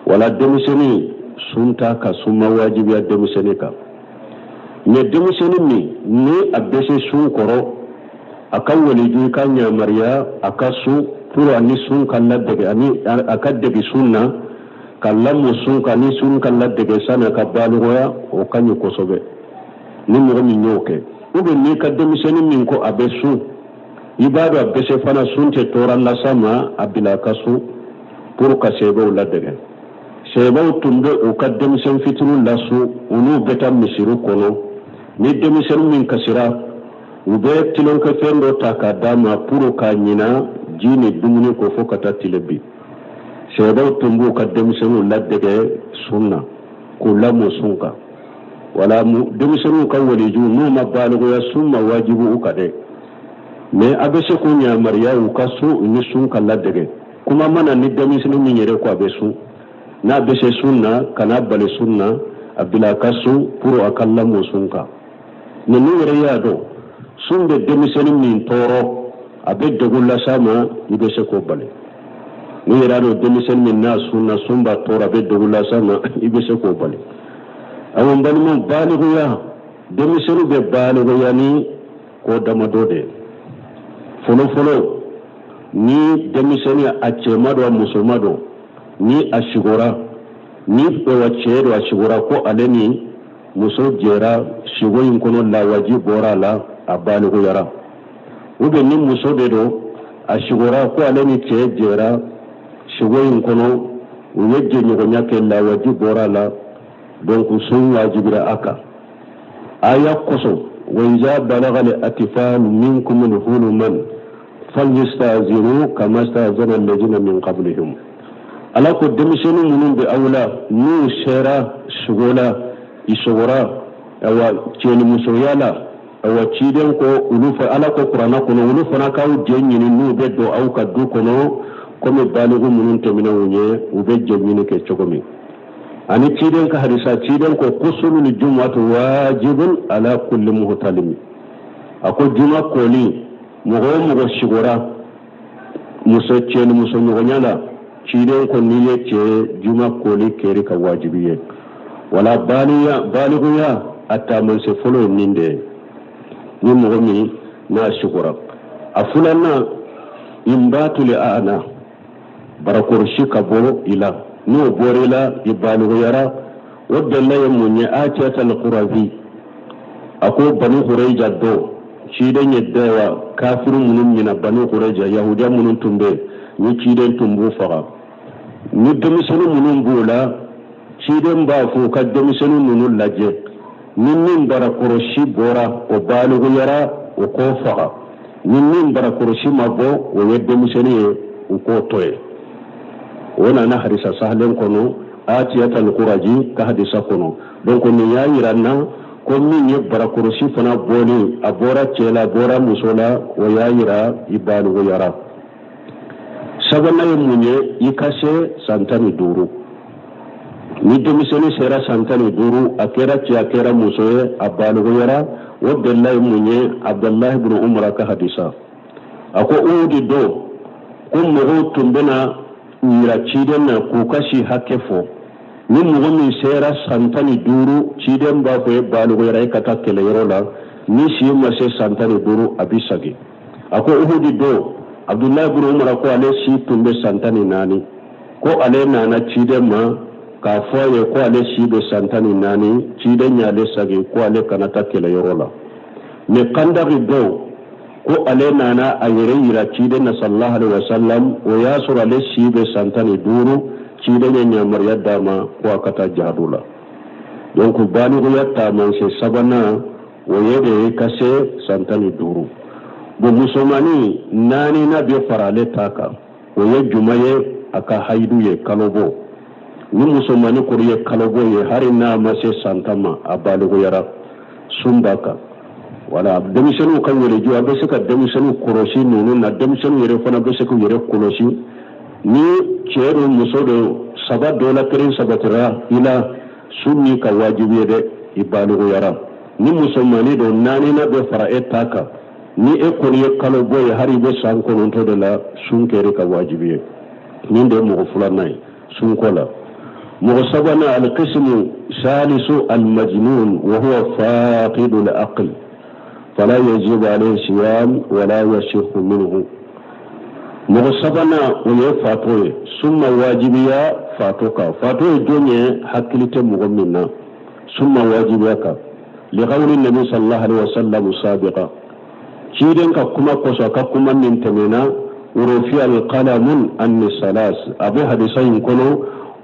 Speaker 1: wala demiseni sunta ka suma wajibi ya demiseni ka ne demiseni ni abese sun koro akan waliju kanya mariya akasu pura ni sun kan daga ani akaddabi sunna kallamu sunka ni sun kalla dege sana ka balugoya o kanyu kosobe ni mo mi nyoke ube ni ka demiseni min ko abesu ibadu abese fana sunte toran la sama abila kasu pour ka sebe la dege sebe tumbe o ka demisen fitru lasu unu beta misiru kono ni demisen min kasira ube tilon ka fendo taka dama pour ka nyina jini dumuni ko fokata tilebi sebe tumbu ka demisenu la dege sunna ko lamu sunka wala mu demisenu kan waliju nu mabalugo ya summa wajibu ukade me abese ko nya mariya ukasu ni sunka la dege kuma mana ni demisenu min yere ko abesu na bese sunna kana bale sunna abdula kasu puro akallamu sunka ni nu yere ya do sunde demisenu min toro abe degulla sama ibese ko bale ni yere do demisenu min na sunna sumba tora be degulla sama ibese ko bale awon balmo baligu ya demisenu be baligu ya ni ko dama dode folo ni demisenu a cemado musumado ni ashigora ni wa cedo ashigora ko aleni muso jera shigoyin kono la waji bora la abaligu yara ube ni muso dedo ashigora ko aleni ce jera shigoyin kono uyeje nyogo nyake la waji bora la donc sun wajibira aka aya koso wa iza balagha al atfal minkum al huluman falyastaziru kama stazana alladhina min qablihim ala ko demisenu munun be awla nu shera shugola isogora awa ceni musoyala awa ciden ko ulufa ala ko qur'ana kono ulufa na kaw jenyini nu be do aw ka du kono comme baligu munun temina wonye ube jemini ke chogomi ani ciden ka hadisa ciden ko qusulul jum'atu wajibun ala kulli muhtalimi ako juma koli mugo shigora muso ceni muso nyala ciden ko niye ce juma koli keri ka wajibiye wala baligu ya ataman se folo ninde ni mugo mi na shigora afulana imbatu li ana barakor shika boro ila no borela ibalu yara wadda la yamunni atiyata alqurazi ako banu hurayja do shi dan yadda wa kafirun munun mina banu hurayja yahudiya munun tumbe ni ci dan tumbu fara ni demisenu munun bola ci dan ba fu ka demisenu munun laje nin barakor shi bora o balu yara o ko fara nin barakor shi mabo o yedde misenu o ko toye wana na hadisa sahlen kono atiyatal quraji ka hadisa kono donc ni yayiranna ko min ye barakurusi fana boli abora cela bora musola o yayira ibalu yara sabana munye ikase santani duru ni demiseni sera santani duru akera ci akera musoye abalu yara wallahi munye abdullah ibn umar ka hadisa ako udi do kum mo tumbena ira ciden na ku kashi hakke fo ni mugo min sera santani duru ciden ba ko balu yara ka ta kele yorola ni shi ma se santani duru abisagi ako uhudi do abdullah ibn umar ko ale shi tumbe santani nani ko ale nana ciden ma ka foye ko ale shi be santani nani ciden ya le sagi ko ale kana ta kele yorola me kandari do ko ale nana ayere yira ciden na sallallahu alaihi wasallam o yasura le shibe santani duru ciden nya mariya dama ko akata jadula donc baligu yatta man se sabana o yede kase santani duru bo musomani nani na be farale taka o ye jumaye aka haidu ye kalobo ni musomani ko ye kalobo ye harina ma se santama abaligu yara sumbaka wala demisenu kan wele ju abe seka demisenu korosi nunu na demisenu yere fana be seka yere korosi ni cero musodo saba dola kerin sabatira ila sunni ka wajibi de ibalu yara ni musomani do nani na be fara etaka ni e ko ye kalo boy hari be san ko non to de la sun kere ka wajibi ni de mo fulanai sun kola mo sabana al qismu salisu al majnun wa huwa faqid al aql فلا يجب عليه صيام ولا يشح منه مغصبنا ويفاتوه ثم واجبيا فاتوكا فاتوه دوني حكلت مغمنا ثم واجبياك لقول النبي صلى الله عليه وسلم سابقا كيدن كما قصا كما ننتمينا ورفع القلم عن الثلاث أبي حديثين كنوا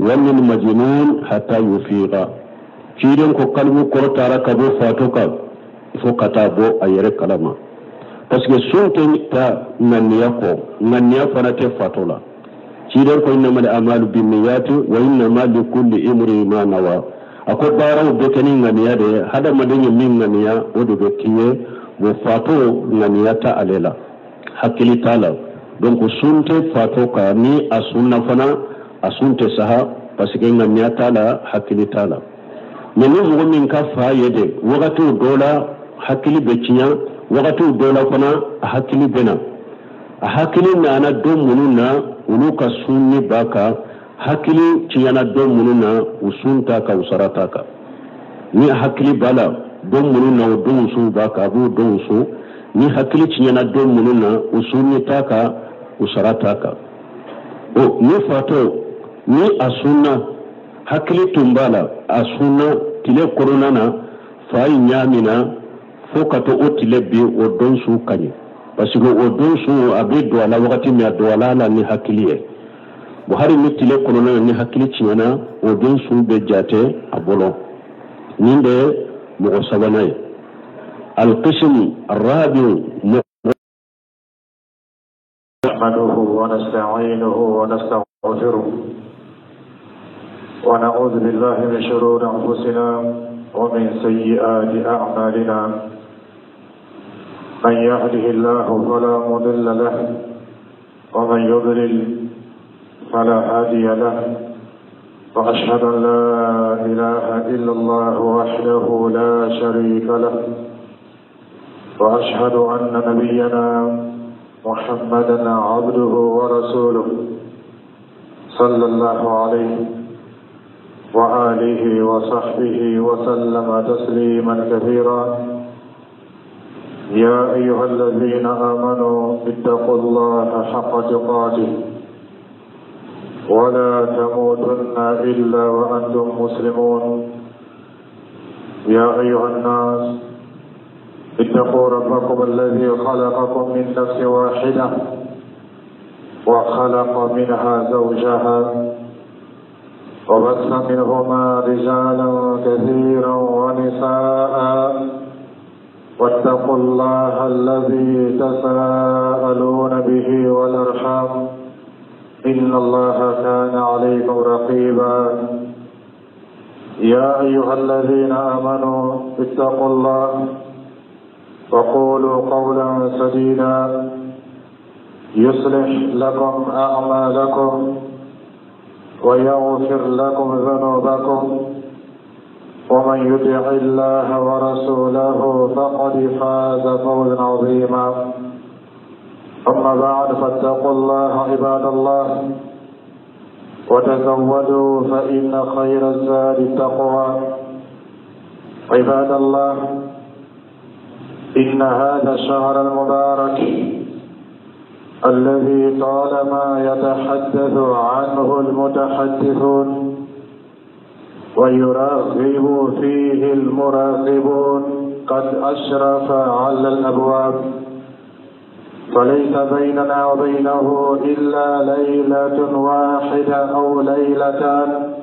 Speaker 1: ومن مجنون حتى يفيق كيدن كلمة كرتارا كبو فاتوكا فكتابو أير كلمة parce que sunte ta nganiya fana te fatola kidar ko inna mal amalu binniyati wa inna ma li kulli imri ma nawa ako baraw be kani nganiya de hada madanya min nganiya wodo be kiye bo fato nganiya ta alela hakili tala donc sunte fato ka ni asunna fana asunte saha parce que nganiya tala hakili tala mais nous min ka fa yede wagatu dola hakili be kinya wakati dola fana a hakili bena a hakili na ana don mununa uluka sunni baka hakili ciyana don mununa usunta ka usarata ka ni hakili bala don mununa don su baka abu don su ni hakili ciyana don mununa usunni taka usarata ka o ni fato ni asunna hakili tumbala asunna tile korona na fayi nyamina fokato otile bi o don su kanye parce que o don su abe do ala wakati mi do ala la ni hakiliye bo hari mi tile kono ni hakili ciana o don su be jate abolo ninde mo sabanay al qism الرابع
Speaker 2: نحمده ونستعينه ونستغفره ونعوذ بالله من شرور انفسنا ومن سيئات اعمالنا من يهده الله فلا مضل له ومن يضلل فلا هادي له وأشهد أن لا إله إلا الله وحده لا شريك له وأشهد أن نبينا محمدا عبده ورسوله صلى الله عليه وآله وصحبه وسلم تسليما كثيرا يا أيها الذين آمنوا اتقوا الله حق تقاته ولا تموتن إلا وأنتم مسلمون يا أيها الناس اتقوا ربكم الذي خلقكم من نفس واحدة وخلق منها زوجها وبث منهما رجالا كثيرا ونساء واتقوا الله الذي تساءلون به والأرحام إن الله كان عليكم رقيبا يا أيها الذين آمنوا اتقوا الله وقولوا قولا سديدا يصلح لكم أعمالكم ويغفر لكم ذنوبكم ومن يطع الله ورسوله فقد فاز فوزا عظيما أما بعد فاتقوا الله عباد الله وتزودوا فإن خير الزاد التقوى عباد الله إن هذا الشهر المبارك الذي طالما يتحدث عنه المتحدثون ويراقب فيه المراقبون قد أشرف على الأبواب فليس بيننا وبينه إلا ليلة واحدة أو ليلتان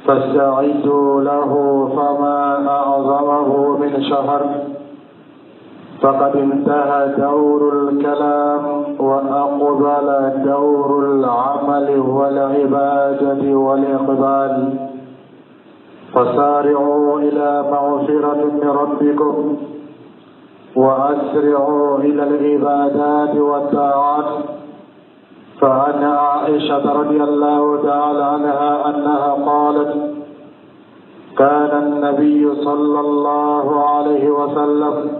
Speaker 2: فاستعدوا له فما أعظمه من شهر فقد انتهى دور الكلام وأقبل دور العمل والعبادة والإقبال فسارعوا إلى مغفرة من ربكم وأسرعوا إلى العبادات والطاعات فعن عائشة رضي الله تعالى عنها أنها قالت كان النبي صلى الله عليه وسلم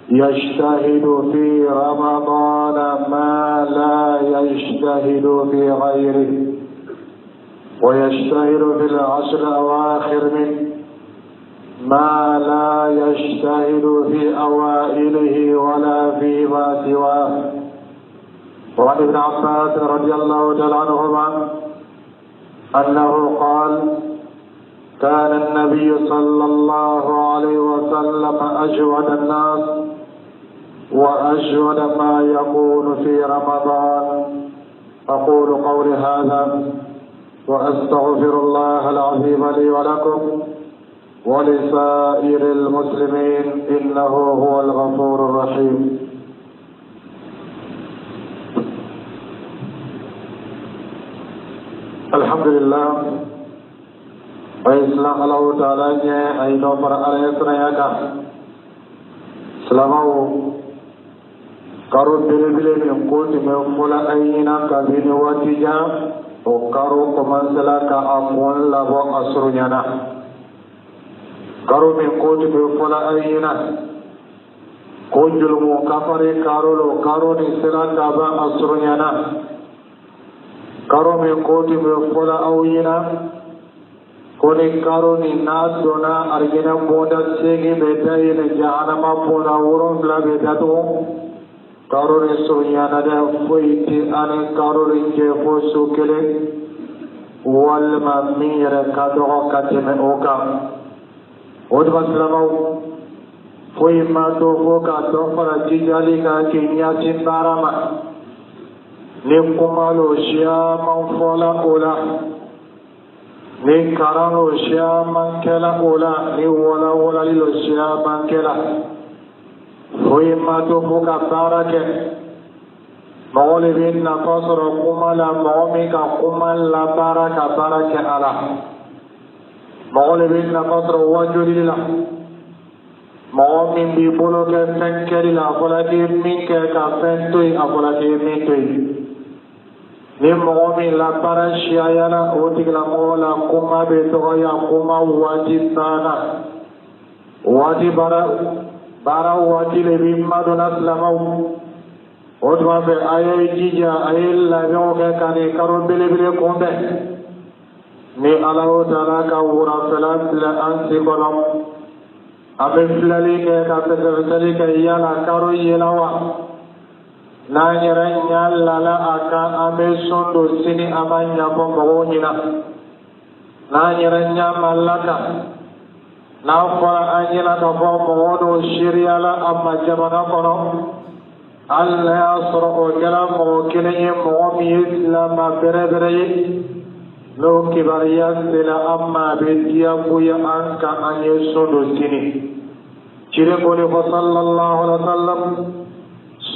Speaker 2: يجتهد في رمضان ما لا يجتهد في غيره ويجتهد في العشر الأواخر منه ما لا يجتهد في أوائله ولا فيما سواه وعن ابن عباس رضي الله تعالى عنهما أنه قال كان النبي صلى الله عليه وسلم أجود الناس وأجود ما يكون في رمضان. أقول قولي هذا وأستغفر الله العظيم لي ولكم ولسائر المسلمين إنه هو الغفور الرحيم. الحمد لله وإسلام الله تعالى أيضا عليه السلام سلامه كارو بلبل من قوت من فلا أينا كبين واتجا وكارو كمان سلا كأقوال لبو أسرنينا كارو من قوت من فلا أينا كونجل مكفر كارو نسلا كابا أسرنينا كارو من قوت من فلا أوينا كوني كارو ناس دونا أرجنا مودا سيجي بيتاين جهنم بونا ورون لا بيتاتو كارو نسونيانا ده فويتي أنا كارو نجيفو سوكلي والما مير كادو كاتم أوكا ودما سلامو فوي ما توفو كادو فرجيجالي كاكينيا سنبارما نكمالو شياما فولا أولا ni karano shia mankela ola ni wala lilo shia mankela hoy mato muka sarake mawle bin na kasro kumala mawmi ka kumal la baraka barake ala mawle bin na kasro wajulila mawmi bi bolo ke fenkeri la folaki minke ka fentoi afolaki mintoi ni mɔgɔ la baara siyayala o tigilamɔgɔ la kuma bɛ dɔgɔya kuma waati banna waati baara waati de bɛ madonna silamɛw o tuma fɛ a ye jija a ye labɛnw kɛ ka nin kalo belebele kunbɛn ni Alahu Taala ka wurafɛla bila an sen kɔnɔ an bɛ filɛli kɛ ka fɛsɛfɛsɛli kɛ yala kalo yela wa n'an yɛrɛ ɲa lala a kan an bɛ sun don sini an b'a ɲɛfɔ mɔgɔw ɲɛna n'an yɛrɛ ɲa ma lakan n'an fɔra an ɲɛna ka fɔ mɔgɔ dɔw seriyala a ma jamana kɔnɔ hali n'a y'a sɔrɔ o kɛra mɔgɔ kelen ye mɔgɔ min ye silama bɛrɛbɛrɛ ye n'o kibaruya sera an ma a bɛ diyagoya an kan an ye sun don sini cire ko de fɔ sallallahu alaihi wa sallam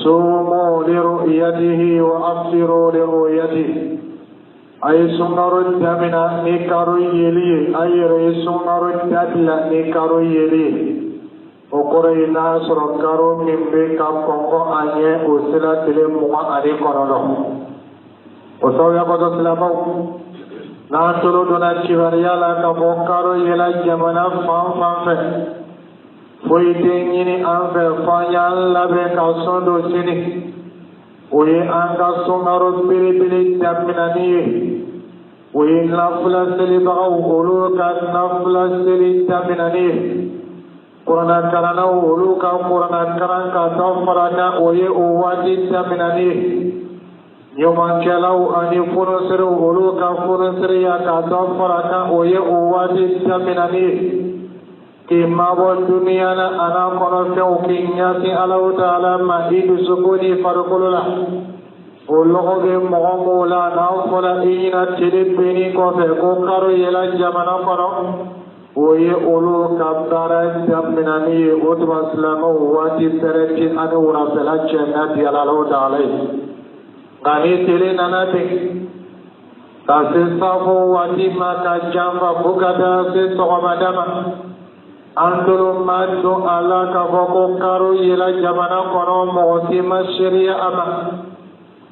Speaker 2: صوموا لرؤيته وأفطروا لرؤيته أي سمر الدمنا نكارو يلي أي رئي سمر الدبلا نكارو يلي وقرأي ناس ركارو من بيكا كونغو أنيه وسلا تلموا أني كورولو وصويا قدس لبو نانتلو دونا شبريالا كبوكارو يلا جمنا فان foyite ɲini an fɛ f'an labɛn ka sɔn don sini o ye an ka sunkaro belebele daminɛni ye o ye nafila selibagaw olu ka nafila seli daminɛni ye kuranakalannaw olu ka kuranakalan ka dɔ fara na o ye o waati daminɛni ye ɲumankɛlaw ani furuserew olu ka furuseriya ka dɔ fara na o ye o waati daminɛni ye k'i mabɔ duniya la a n'a kɔnɔfɛnw k'i ɲɛsin Alahu Taala ma i dusukun ni farikolo la o lɔgɔ bɛ mɔgɔ minnu la n'a fɔra i ɲɛna tile benni kɔfɛ ko karo yɛlɛ jamana kɔnɔ o ye olu ka baara daminɛni ye o tuma silamɛw waati bɛrɛ ti ani wulafɛla cɛ n'a di Alahu Taala ye nka ni tile nana ten ka se saafo waati ma ka janfa fo ka taa se sɔgɔmada ma andolo madu ala ka fɔ ko karo yela jamana kɔnɔ mɔgɔ si ma sariya a ma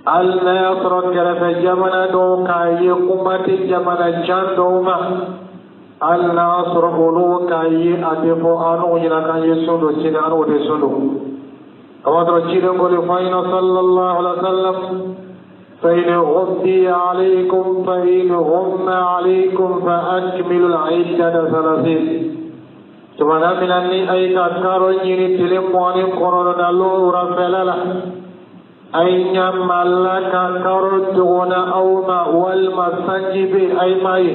Speaker 2: hali n'a y'a sɔrɔ kɛrɛfɛ jamana dɔw k'a ye kuma tɛ jamana jan dɔw ma hali n'a y'a sɔrɔ olu k'a ye a tɛ fɔ an n'u ɲɛna k'an ye sun don sini an n'u tɛ sun don kamatɔ ciden ko de fɔ an ɲɛna sallallahu alaihi wa sallam فإن غمي عليكم فإن غم عليكم فأكملوا العدة 30 tumana mina ni ay ka karo nyini tile mwani korono na lo urafela la أين ملك كردون أوما والمسجب أي ماي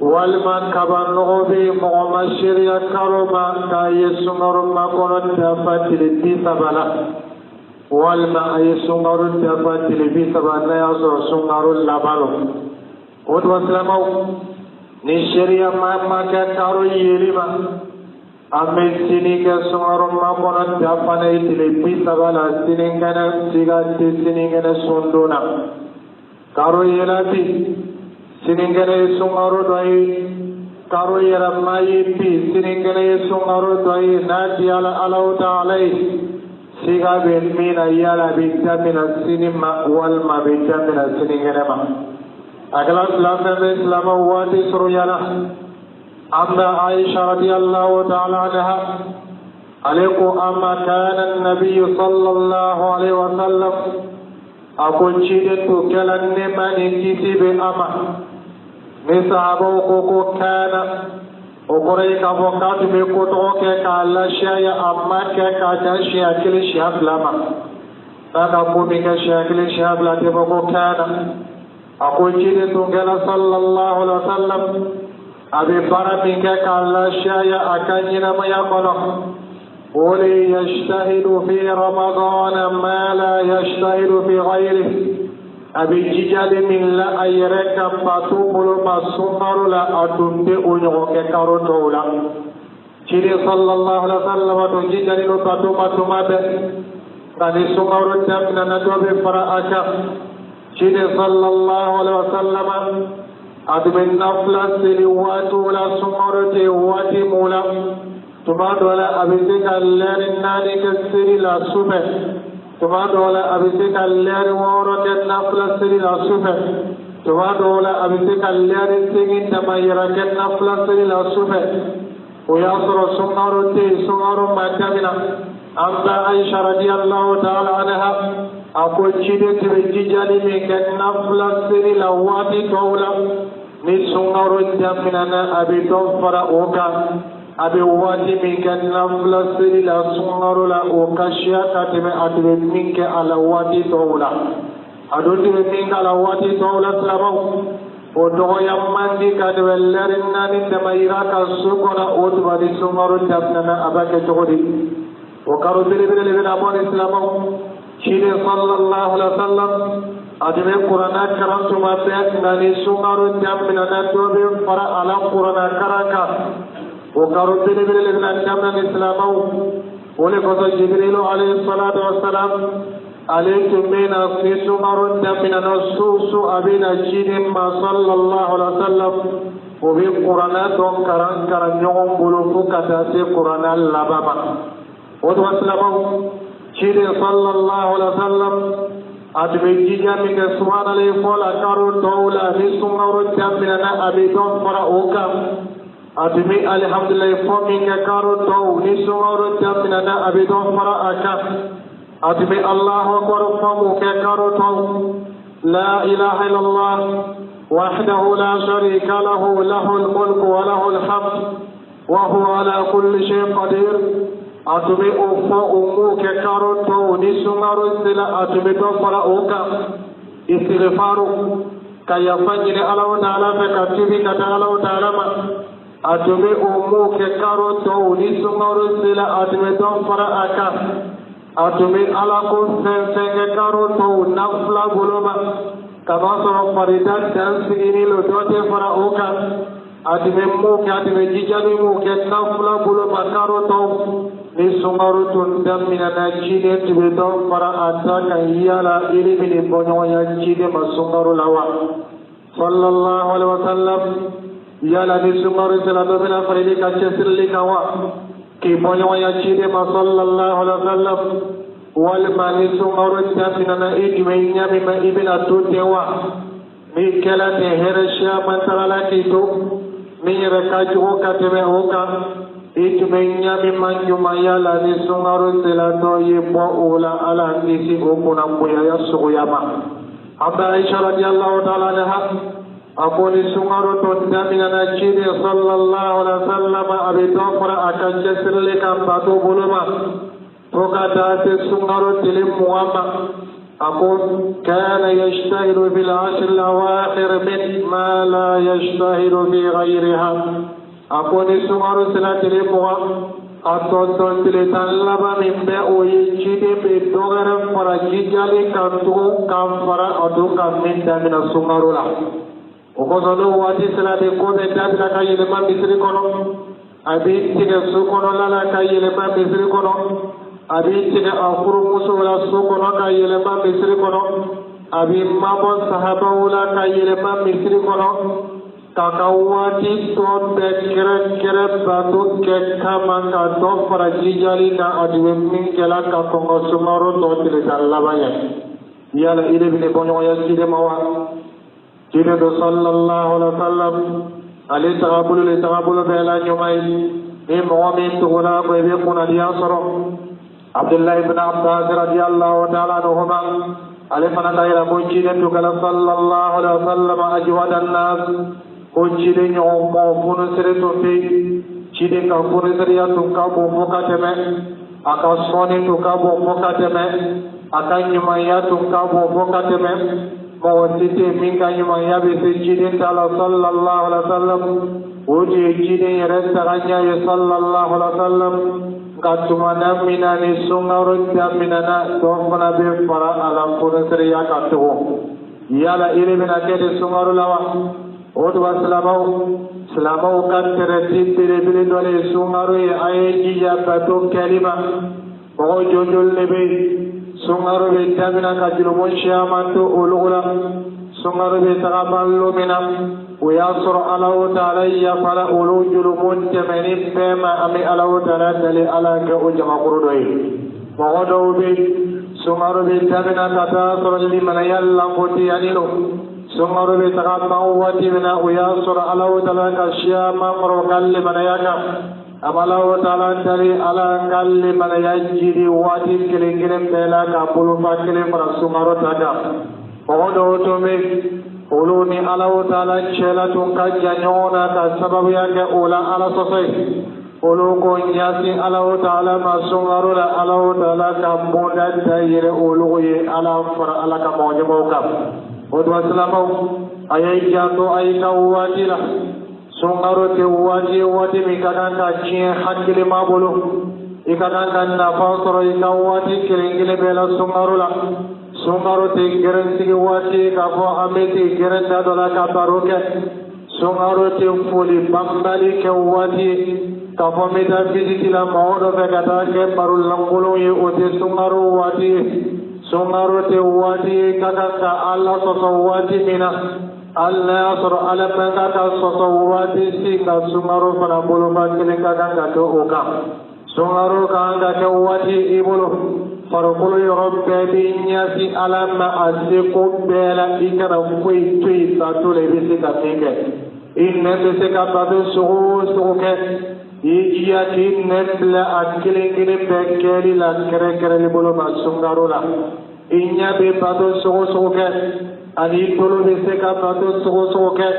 Speaker 2: والما كبنغبي مغمشير يكرما كاي سمر ما كنت تفتل بسبلا والما أي سمر تفتل بسبلا يصر سمر اللبالو قد وسلمو نشريا ما كارو يلما أمي سينيك سمر ما كنت تفتل بسبلا سينيكنا سيغاتي سينيكنا سندونا كارو يلاتي siningene sungaru doi karu yaramai pi siningene sungaru doi nati ala alau ta'alai siga bin mina yala bidda mina sinima wal ma bidda mina siningene ma agla islam wati suruyana amma Aisha radiyallahu ta'ala anha aliku amma kana an-nabiy sallallahu alaihi wasallam akun chide tu kelanne mani kisibe ama misabo koko kana okore ka vokat me ko to ke kala shaya amma ke ka ta shaya kile shab lama tada ko mi ke shaya kile shab la te boko kana ako chide to gala sallallahu alaihi wasallam abi para mi ke kala shaya akanyina maya kono wali yashtahidu fi ramadan ma la yashtahidu fi ghayrihi abi jijale min la ayreka patu bolo masumaru la atunde onyo ke karoto la chiri sallallahu alaihi wasallam to jijale no patu matumade kani sumaru tamna na dobe fara aka chiri sallallahu alaihi wasallam admin nafla sili watu la sumaru te wati mula tumado la abise kalleri nani kasiri la sube tumadola abise kalleri woro ke nafla siri la sufe tumadola abise kalleri sigi tamayira ke nafla siri la sufe uyasro sumaru te sumaru matamina amba Aisha radiyallahu ta'ala anha ako chide tibe jijali me ke nafla siri la wati tola ni sumaru jamina na abito fara oka abe wati min ke nafla siri la sungaru la o kashiya katime atbe min ke ala wati tawla adoti min ke ala wati tawla salamu o dogo yamandi kadwe lerin nani tamayira ka sukona o tbadi sungaru tabnana abake togodi o karu bile bile bile abon islamu chile sallallahu alaihi wasallam adme qur'ana karantu ma pe nani sungaru tabnana tobe para ala qur'ana karaka وقالوا بلبل لبن أنجمنا الإسلام ولقد جبريل عليه الصلاة والسلام عليكم من أصيص مرد من نصوص أبينا جيد ما صلى الله عليه وسلم وبالقرآن كران كران يوم بلوفو كتاسي قرآن اللبابا وتوسلم جيد صلى الله عليه وسلم أدبي جامع سبحان الله فولا كارو دولا نسو مرد من أبي دون فرأوكا admi alhamdulillah fomi ke karo to ni sumaro tamina na abidon fara aka admi allah akbar fomu ke karo to la ilaha illallah wahdahu la sharika lahu lahul mulku wa lahul hamd wa huwa ala kulli shay'in qadir admi ofo umu ke karo to ni sumaro sila admi to fara aka istighfaru kayafanyire alaw taala fe katibi kata alaw taala ma atume umu ke karo to ni sumaru sila atume don fara aka atume ala ko se karo to nafla buluma kama so farida dance ini lo dote fara oka atume mu ke atume jijali mu ke nafla buluma karo to ni sumaru tun damina na chide tume don fara ataka yala ili bini bonyo ya chide masumaru lawa sallallahu alaihi wasallam yala ni sumaru sila dobina farili kache sirli kawa ki bonyo ya chide ma sallallahu alaihi wasallam wal mali sumaru tamina na idwe nyami ma ibina tutewa mi kela te heresha mantalala kitu mi rekaju oka teme oka idwe nyami manjuma yala ni sumaru sila do yebo ula ala nisi okuna mbuya ya suguyama amba Aisha radiyallahu ta'ala anha akoni sumaru to damina na chide sallallahu alaihi wasallam abi tofra akanje sirle ka patu buluma فقدات سنغر تلموما أقول كان يجتهد في العشر الأواخر مما لا يجتهد في غيرها أقول سنغر سنة تلموما أتصل تلتلب من بأو يجد بدغر فرججل كنتو كم فرا أدو كم من دمن السنغر لا وقصدوا واتي سنة تكون دابل كي لما بسري كنو أبي تيجي سكونو لا كي لما بسري كنو أبي تيجي أخرو مسولا سكونو كي لما بسري كنو أبي مابون صحابة ولا كي لما بسري كنو kakawati ton bekere kere batu kekama ka do farajijali na adwemmin kela ka kongo sumaro do tile dallabaya yala ile bine bonyo ya sire mawa sire do sallallahu alaihi wasallam ali tagabulu bela nyumai ni mu'min tuguna ko be kuna dia soro abdullah ibn abbas radiyallahu ta'ala anhuma ali fana daira ko sire to kala sallallahu alaihi wasallam ajwadan nas Chide nyom funu sere tuti chide ka funu sere ya tuka boka teme akasoni tuka boka teme akanyumaya tuka boka teme mawasite minga nyumaya bese chide tala sallallahu alaihi wasallam uji chide yere taranya ya sallallahu alaihi wasallam katumana minani sungaru minana dofana be para ala funu sere ya katu yala ile bina kede sungaru lawa Odu Islamau kan tertib bile dole sungaru ayeji ya batu kalima Bogo jojol lebe sungaru be tamina kajilumon syamantu ulula sungaru be tagaballu minam Uyasur alahu ta'ala ya fala ulu julumun temeni pema ami alahu ta'ala dali ala ke ujama kurudoi Bogo dobe sungaru be tamina kata surali manayal lambuti anilo Sungaru be tagama wati mina uyasur alahu ta'ala kasya mamro kalli manayaka amalahu ta'ala dari ala kalli manayajiri wati kiling-kiling bela kapulu pakiling para sungaru taga Odo otome uluni alahu ta'ala chela tungka janyona ka sababu yake ula ala sosai ulu ko nyasi alahu ta'ala masungaru la alahu ta'ala kamuda dayire ulu ye ala fara ala kamojemoka Odu Islamau ayai jatuh ayai kawati lah sungaru te wati mikadan kacien hakili mabulu ikadan kan nafasoro ikawati kiringile bela sungaru la sungaru te geren sigi wati kafo ameti geren dadola kaparuke sungaru te fuli bambali ke wati kafo meta visiti la maodo vegata ke parul langulu ye ote sungaru wati Sungaru te wati kakaka Allah soso wati mina Allah asro ala kakaka soso wati sika sungaru fana bulu bakili kakaka to oka Sungaru kakaka ke wati ibulu farukulu yorobbe binyasi alama asiku bela ikana fui tui satule bisika minge Inne bisika badu suke Ijiyati nebla akili bekeli la kere libulu masungaru la Inya be badu suke ani tulu bisika badu suke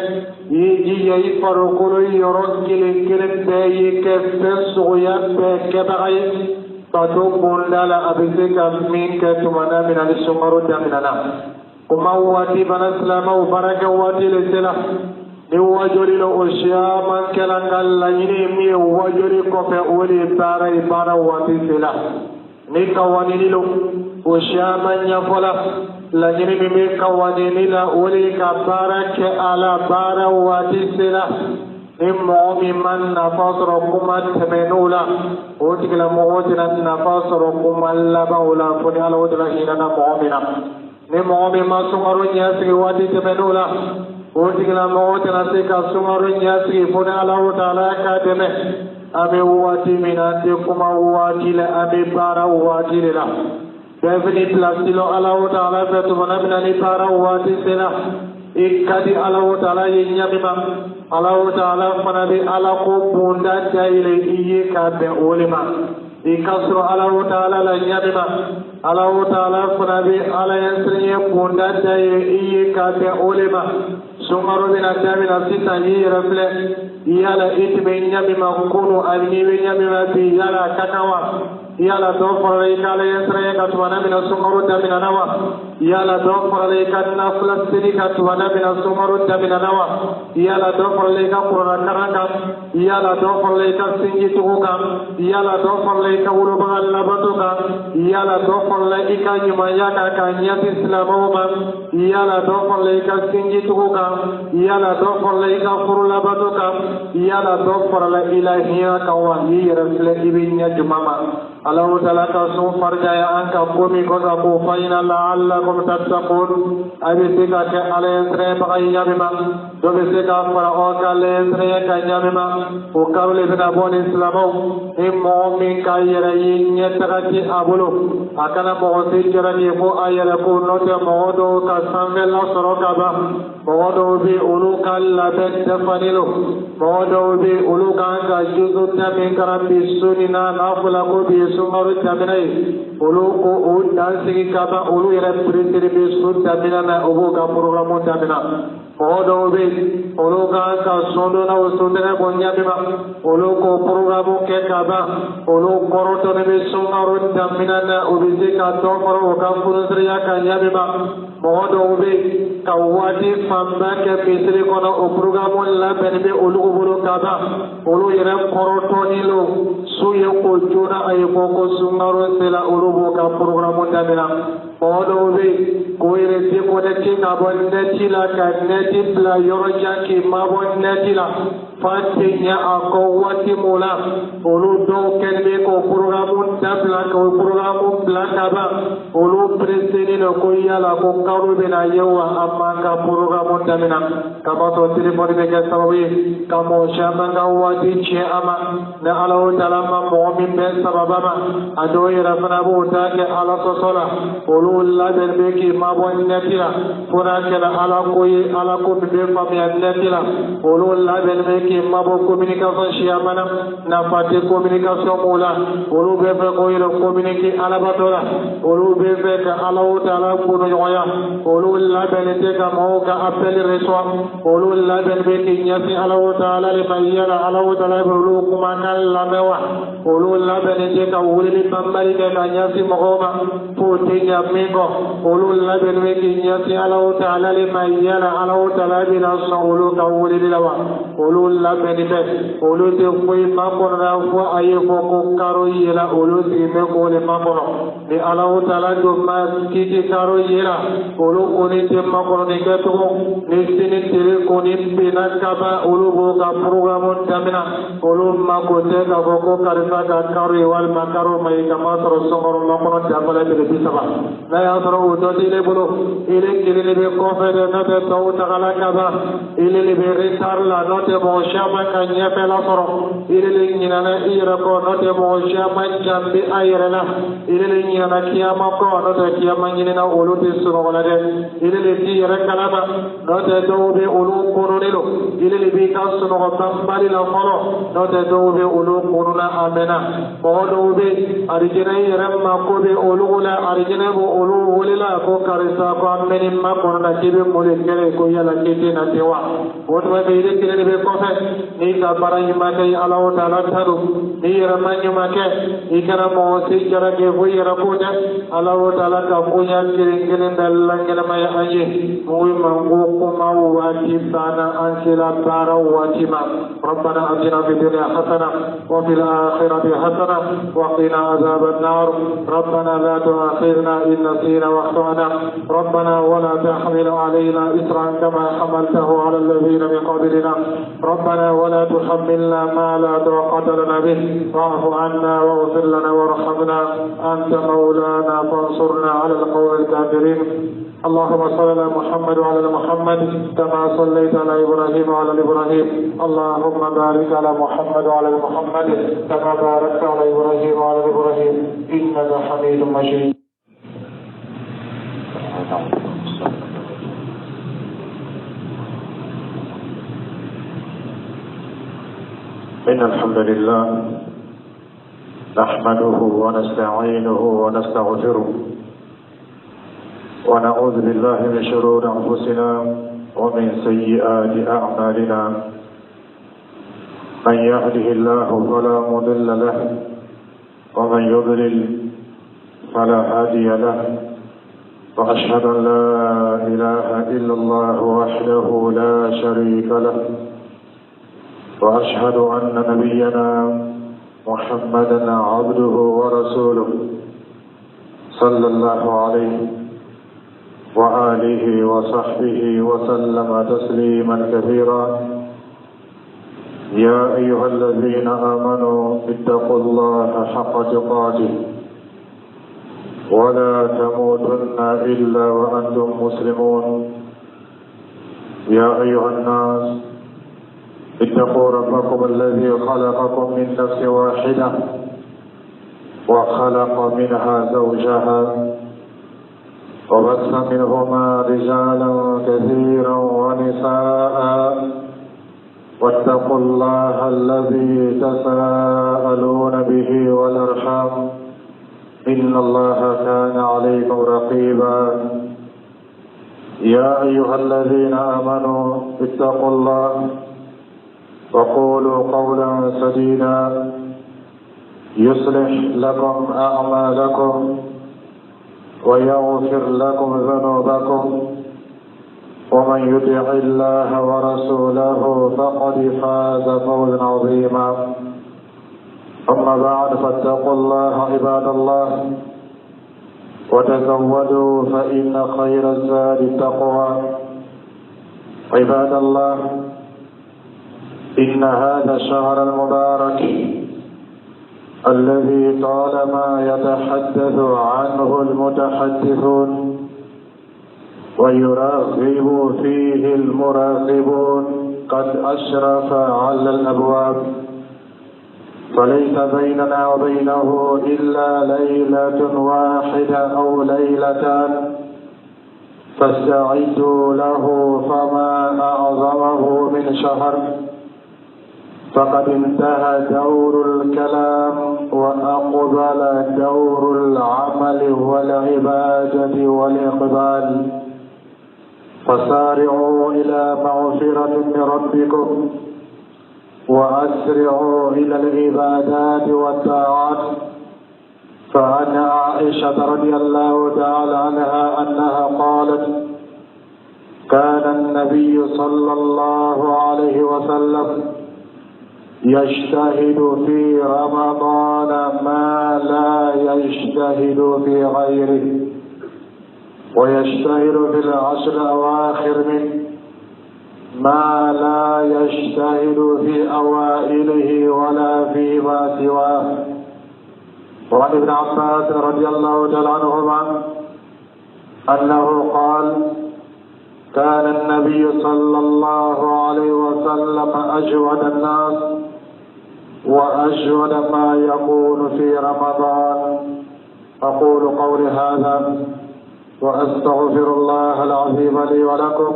Speaker 2: Ijiyai farukulu yoron kili beyi kefe suya beke bagai Badu bundala abisika minke tumana minali sungaru daminana Kumawati bana selama ubaraka wati lesela ni wajori lo oshama kelangal la yini mi wajori ko fe woli bara ibara wati sila ni kawani lo oshama nyafola la yini mi kawani la woli ka bara ke ala bara wati sila ni mu'min man nafasro kuma temenula otigla mu'tina nafasro kuma labaula funi ala wudra hina mu'mina ni mu'min masungaru nyasi wati temenula Otigla mawati nasika sungaru nyasi fune Allahu ta'ala kademe abe wati minante kuma wati le abe para wati le la definitely lasilo Allahu ta'ala betu manabina ni para wati sela ikadi Allahu ta'ala yenyabima Allahu ta'ala manabi ala ko bunda jaile iye kabe olema ikasro Allahu ta'ala la nyabima Allahu ta'ala manabi ala yasriye bunda jaile iye kabe olema Sungaru bin Adamina sita yi rafle yala itme nyamima kunu alniwe nyamima bi yala kakawa yala do farale kala yasra ka tuwana min sumaru damina nawa yala do farale ka nafla sini ka tuwana min sumaru damina nawa yala do farale ka qur'an karaka yala do farale ka singi tuka yala do farale ka wulu bagal labatuka yala do farale ka nyuma yaka ka nyati islamoma yala do farale ka singi tuka yala do farale ka furu labatuka yala do farale ilahiya ka wahi rasle ibinya jumama Allah Ta'ala ka sun farjaya an ka komi ko ka ko fayna la'allakum tattaqun abi se ka ke alayre bagayya bima do be se ka fara o ka alayre ka nyamima o ka le bina bon islamo e mu'min ka yara yin yataki abulu akana mo se jarani ko ayala ko no te mo do ka sambe la soro ka ba mo do bi ulu kala bet fanilu mo do bi ulu ka juzu ta min karam bi sunina nafla ko bi sumaru taminai ulu ko dancing kaba ulu ira printer be sud tamina na obo ka programu tamina odo be ulu ka sondo na usundere bonya bima ulu ko programu ke kaba ulu koroto ne be sumaru tamina na obise ka to maro ka furusriya ka nyabima odo be kawati famba ke pisri kono o programu la benbe ulu bulu kaba ulu ira koroto ni lo suye ko jona ay ko sumaro sela urubo ka programu damina odo be ko ire te ko de ke ka bon neti la ka neti la yoro janki ma bon neti la fatinya ako wati mula ulu do kelbe ko programu dabla ko programu blakaba ulu preseni no ko yala ko karu be na yewa amma ka programu damina ka ba to telefoni be ke sababi ka mo shama ga wati che ama na Allah Ta'ala ma mu'min be sababama ado irafana bo ta ke ala sosola ulu la be ki ma bon netira pura ke la ala ko be fami netira ulu la be ki ma bo communication shiamana na fati communication mola ulu be fe ko iro communiquer ala batola ulu be fe ka ala Ta'ala ko no yoya ulu la be te ka mo ka appel reçoit ulu la be ki nyati ala Ta'ala le bayyana ala Ta'ala be ulu kuma kan la mewa ulu la be te ka wuli bambari ke ka nyasi mogoma puti nyamigo ulu la be ki nyati ala Ta'ala le bayyana ala Ta'ala bi na ulu ka wuli lawa ulu la be be ulu te foi ma ko na fo aye ko ko karo yela ulu ti me ko le ma ko ni ala Ta'ala do ma ki ti karo yela ulu oni te ma ko ni ke to ni sini tere ko ni bina ka ba ulu bo ka programu tamina ulu ma ko te ka ko karisa ka karo wal ma karo mai ka ma toro songoro ma ko ta bala be bi saba na ya toro do ti le bolo ile kile le be ko fe na be to ta kala ka ba ile le be retar la no te mo shama ka nya pe la toro ile le nyina na ira ko no te mo shama jambi ayra na ile le nyina na kiyama ko no te kiyama nyina na ulu te suro wala de ile le ti ra kala ba no te do be ulu ko no le ile le be ka suro ko tambali la folo no te do be ulu ko na amena ko do be arijina yara ma ko be ulu la arijina bo ulu wala ko karisa ko ameni ma ko na tibe mole kere ko yala kiti na tewa woto be ile kire be ko fe ni ka barai ma kai ala Ta'ala taru ni yara manyu ma ke ikara mo si jara ke fu yara ko ja ala Ta'ala ka ko ya kire kire dalangena ma ya aye muy mango ko ma wati sana ansila para wati ma ربنا آتنا في الدنيا حسنة وفي الآخرة حسنة وقنا عذاب النار ربنا لا تؤاخذنا إن نسينا واخطأنا ربنا ولا تحمل علينا إصرا كما حملته على الذين من قبلنا ربنا ولا تحملنا ما لا طاقة لنا به واعف عنا واغفر لنا وارحمنا أنت مولانا فانصرنا على القوم الكافرين اللهم صل على محمد وعلى محمد كما صليت على إبراهيم وعلى إبراهيم اللهم بارك على محمد وعلى محمد كما باركت على إبراهيم وعلى إبراهيم إنك حميد مجيد إن الحمد لله نحمده ونستعينه ونستغفره ونعوذ بالله من شرور أنفسنا ومن سيئات أعمالنا من يهده الله فلا مضل له ومن يضلل فلا هادي له، وأشهد أن لا إله إلا الله وحده لا شريك له، وأشهد أن نبينا محمدا عبده ورسوله صلى الله عليه وآله وصحبه وسلم تسليما كثيرا. يا أيها الذين آمنوا اتقوا الله حق تقاته ولا تموتن إلا وأنتم مسلمون. يا أيها الناس اتقوا ربكم الذي خلقكم من نفس واحدة وخلق منها زوجها وبث منهما رجالا كثيرا ونساء، واتقوا الله الذي تساءلون به والأرحام إن الله كان عليكم رقيبا. يا أيها الذين آمنوا اتقوا الله وقولوا قولا سديدا يصلح لكم أعمالكم ويغفر لكم ذنوبكم، ومن يطع الله ورسوله فقد فاز فوزا عظيما. أما بعد فاتقوا الله عباد الله، وتزودوا فإن خير الزاد التقوى. عباد الله، إن هذا الشهر المبارك الذي طالما يتحدث عنه المتحدثون ويراقب فيه المراقبون قد أشرف على الأبواب، فليس بيننا وبينه إلا ليلة واحدة أو ليلتان، فاستعدوا له فما أعظمه من شهر. فقد انتهى دور الكلام وأقبل دور العمل والعبادة والإقبال، فسارعوا إلى مغفرة من ربكم وأسرعوا إلى العبادات والطاعات. فعن عائشة رضي الله تعالى عنها أنها قالت: كان النبي صلى الله عليه وسلم يجتهد في رمضان ما لا يجتهد في غيره، ويجتهد في العشر الأواخر منه ما لا يجتهد في أوائله ولا فيما سواه. وعن ابن عباس رضي الله تعالى عنهما أنه قال: كان النبي صلى الله عليه وسلم أجود الناس وأجود ما يكون في رمضان. أقول قولي هذا وأستغفر الله العظيم لي ولكم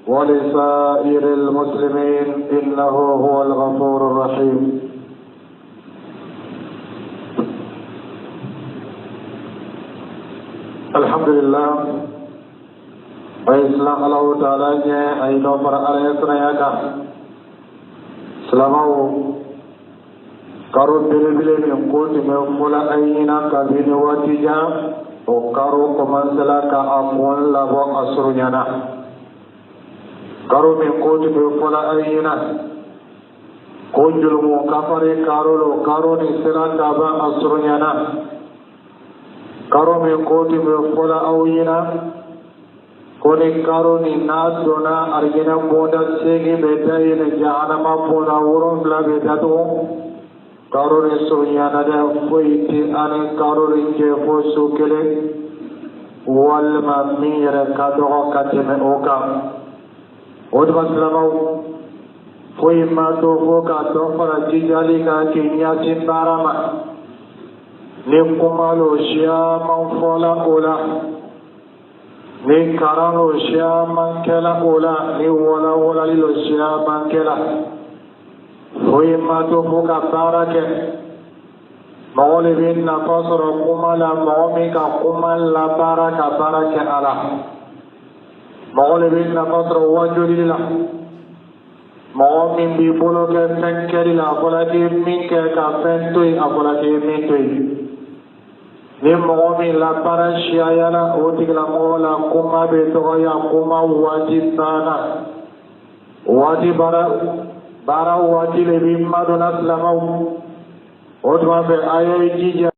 Speaker 2: ولسائر المسلمين إنه هو الغفور الرحيم. الحمد لله. Islam Allah Ta'ala nya aino para alayatna yaka selamau karu bile-bile min koti me mula ayina ka bini watija o karu komansala ka amon labo asrunyana karu min koti me mula ayina ko julmu kafare karu ni siranda ba asrunyana karu min koti me mula ayina kone karo ni nasona argena boda segi beta ine jahanama boda uron la beta to karo ni sonya nada foiti ane karo ni ke fo sukele wal mamira kado kateme oka od maslamo foi ma to foka to fara jijali ka kinya timbarama ne kumalo shia manfola ola ni karano shia mankela ola ni wala lilo shia mankela foi ma to foka sarake mawle bin na fasara kumala mawmika kumala baraka baraka ala mawle bin na fasara wajulillah mɔgɔ min b'i bolo kɛ fɛn kɛli la a fɔla k'i min kɛ ka fɛn to yen a fɔla k'i min to yen ni mɔgɔ min labaara siyayala o tigilamɔgɔ la kuma bɛ dɔgɔya kuma waati banna waati baara waati de bɛ madonna silamɛw o tuma fɛ a ye jija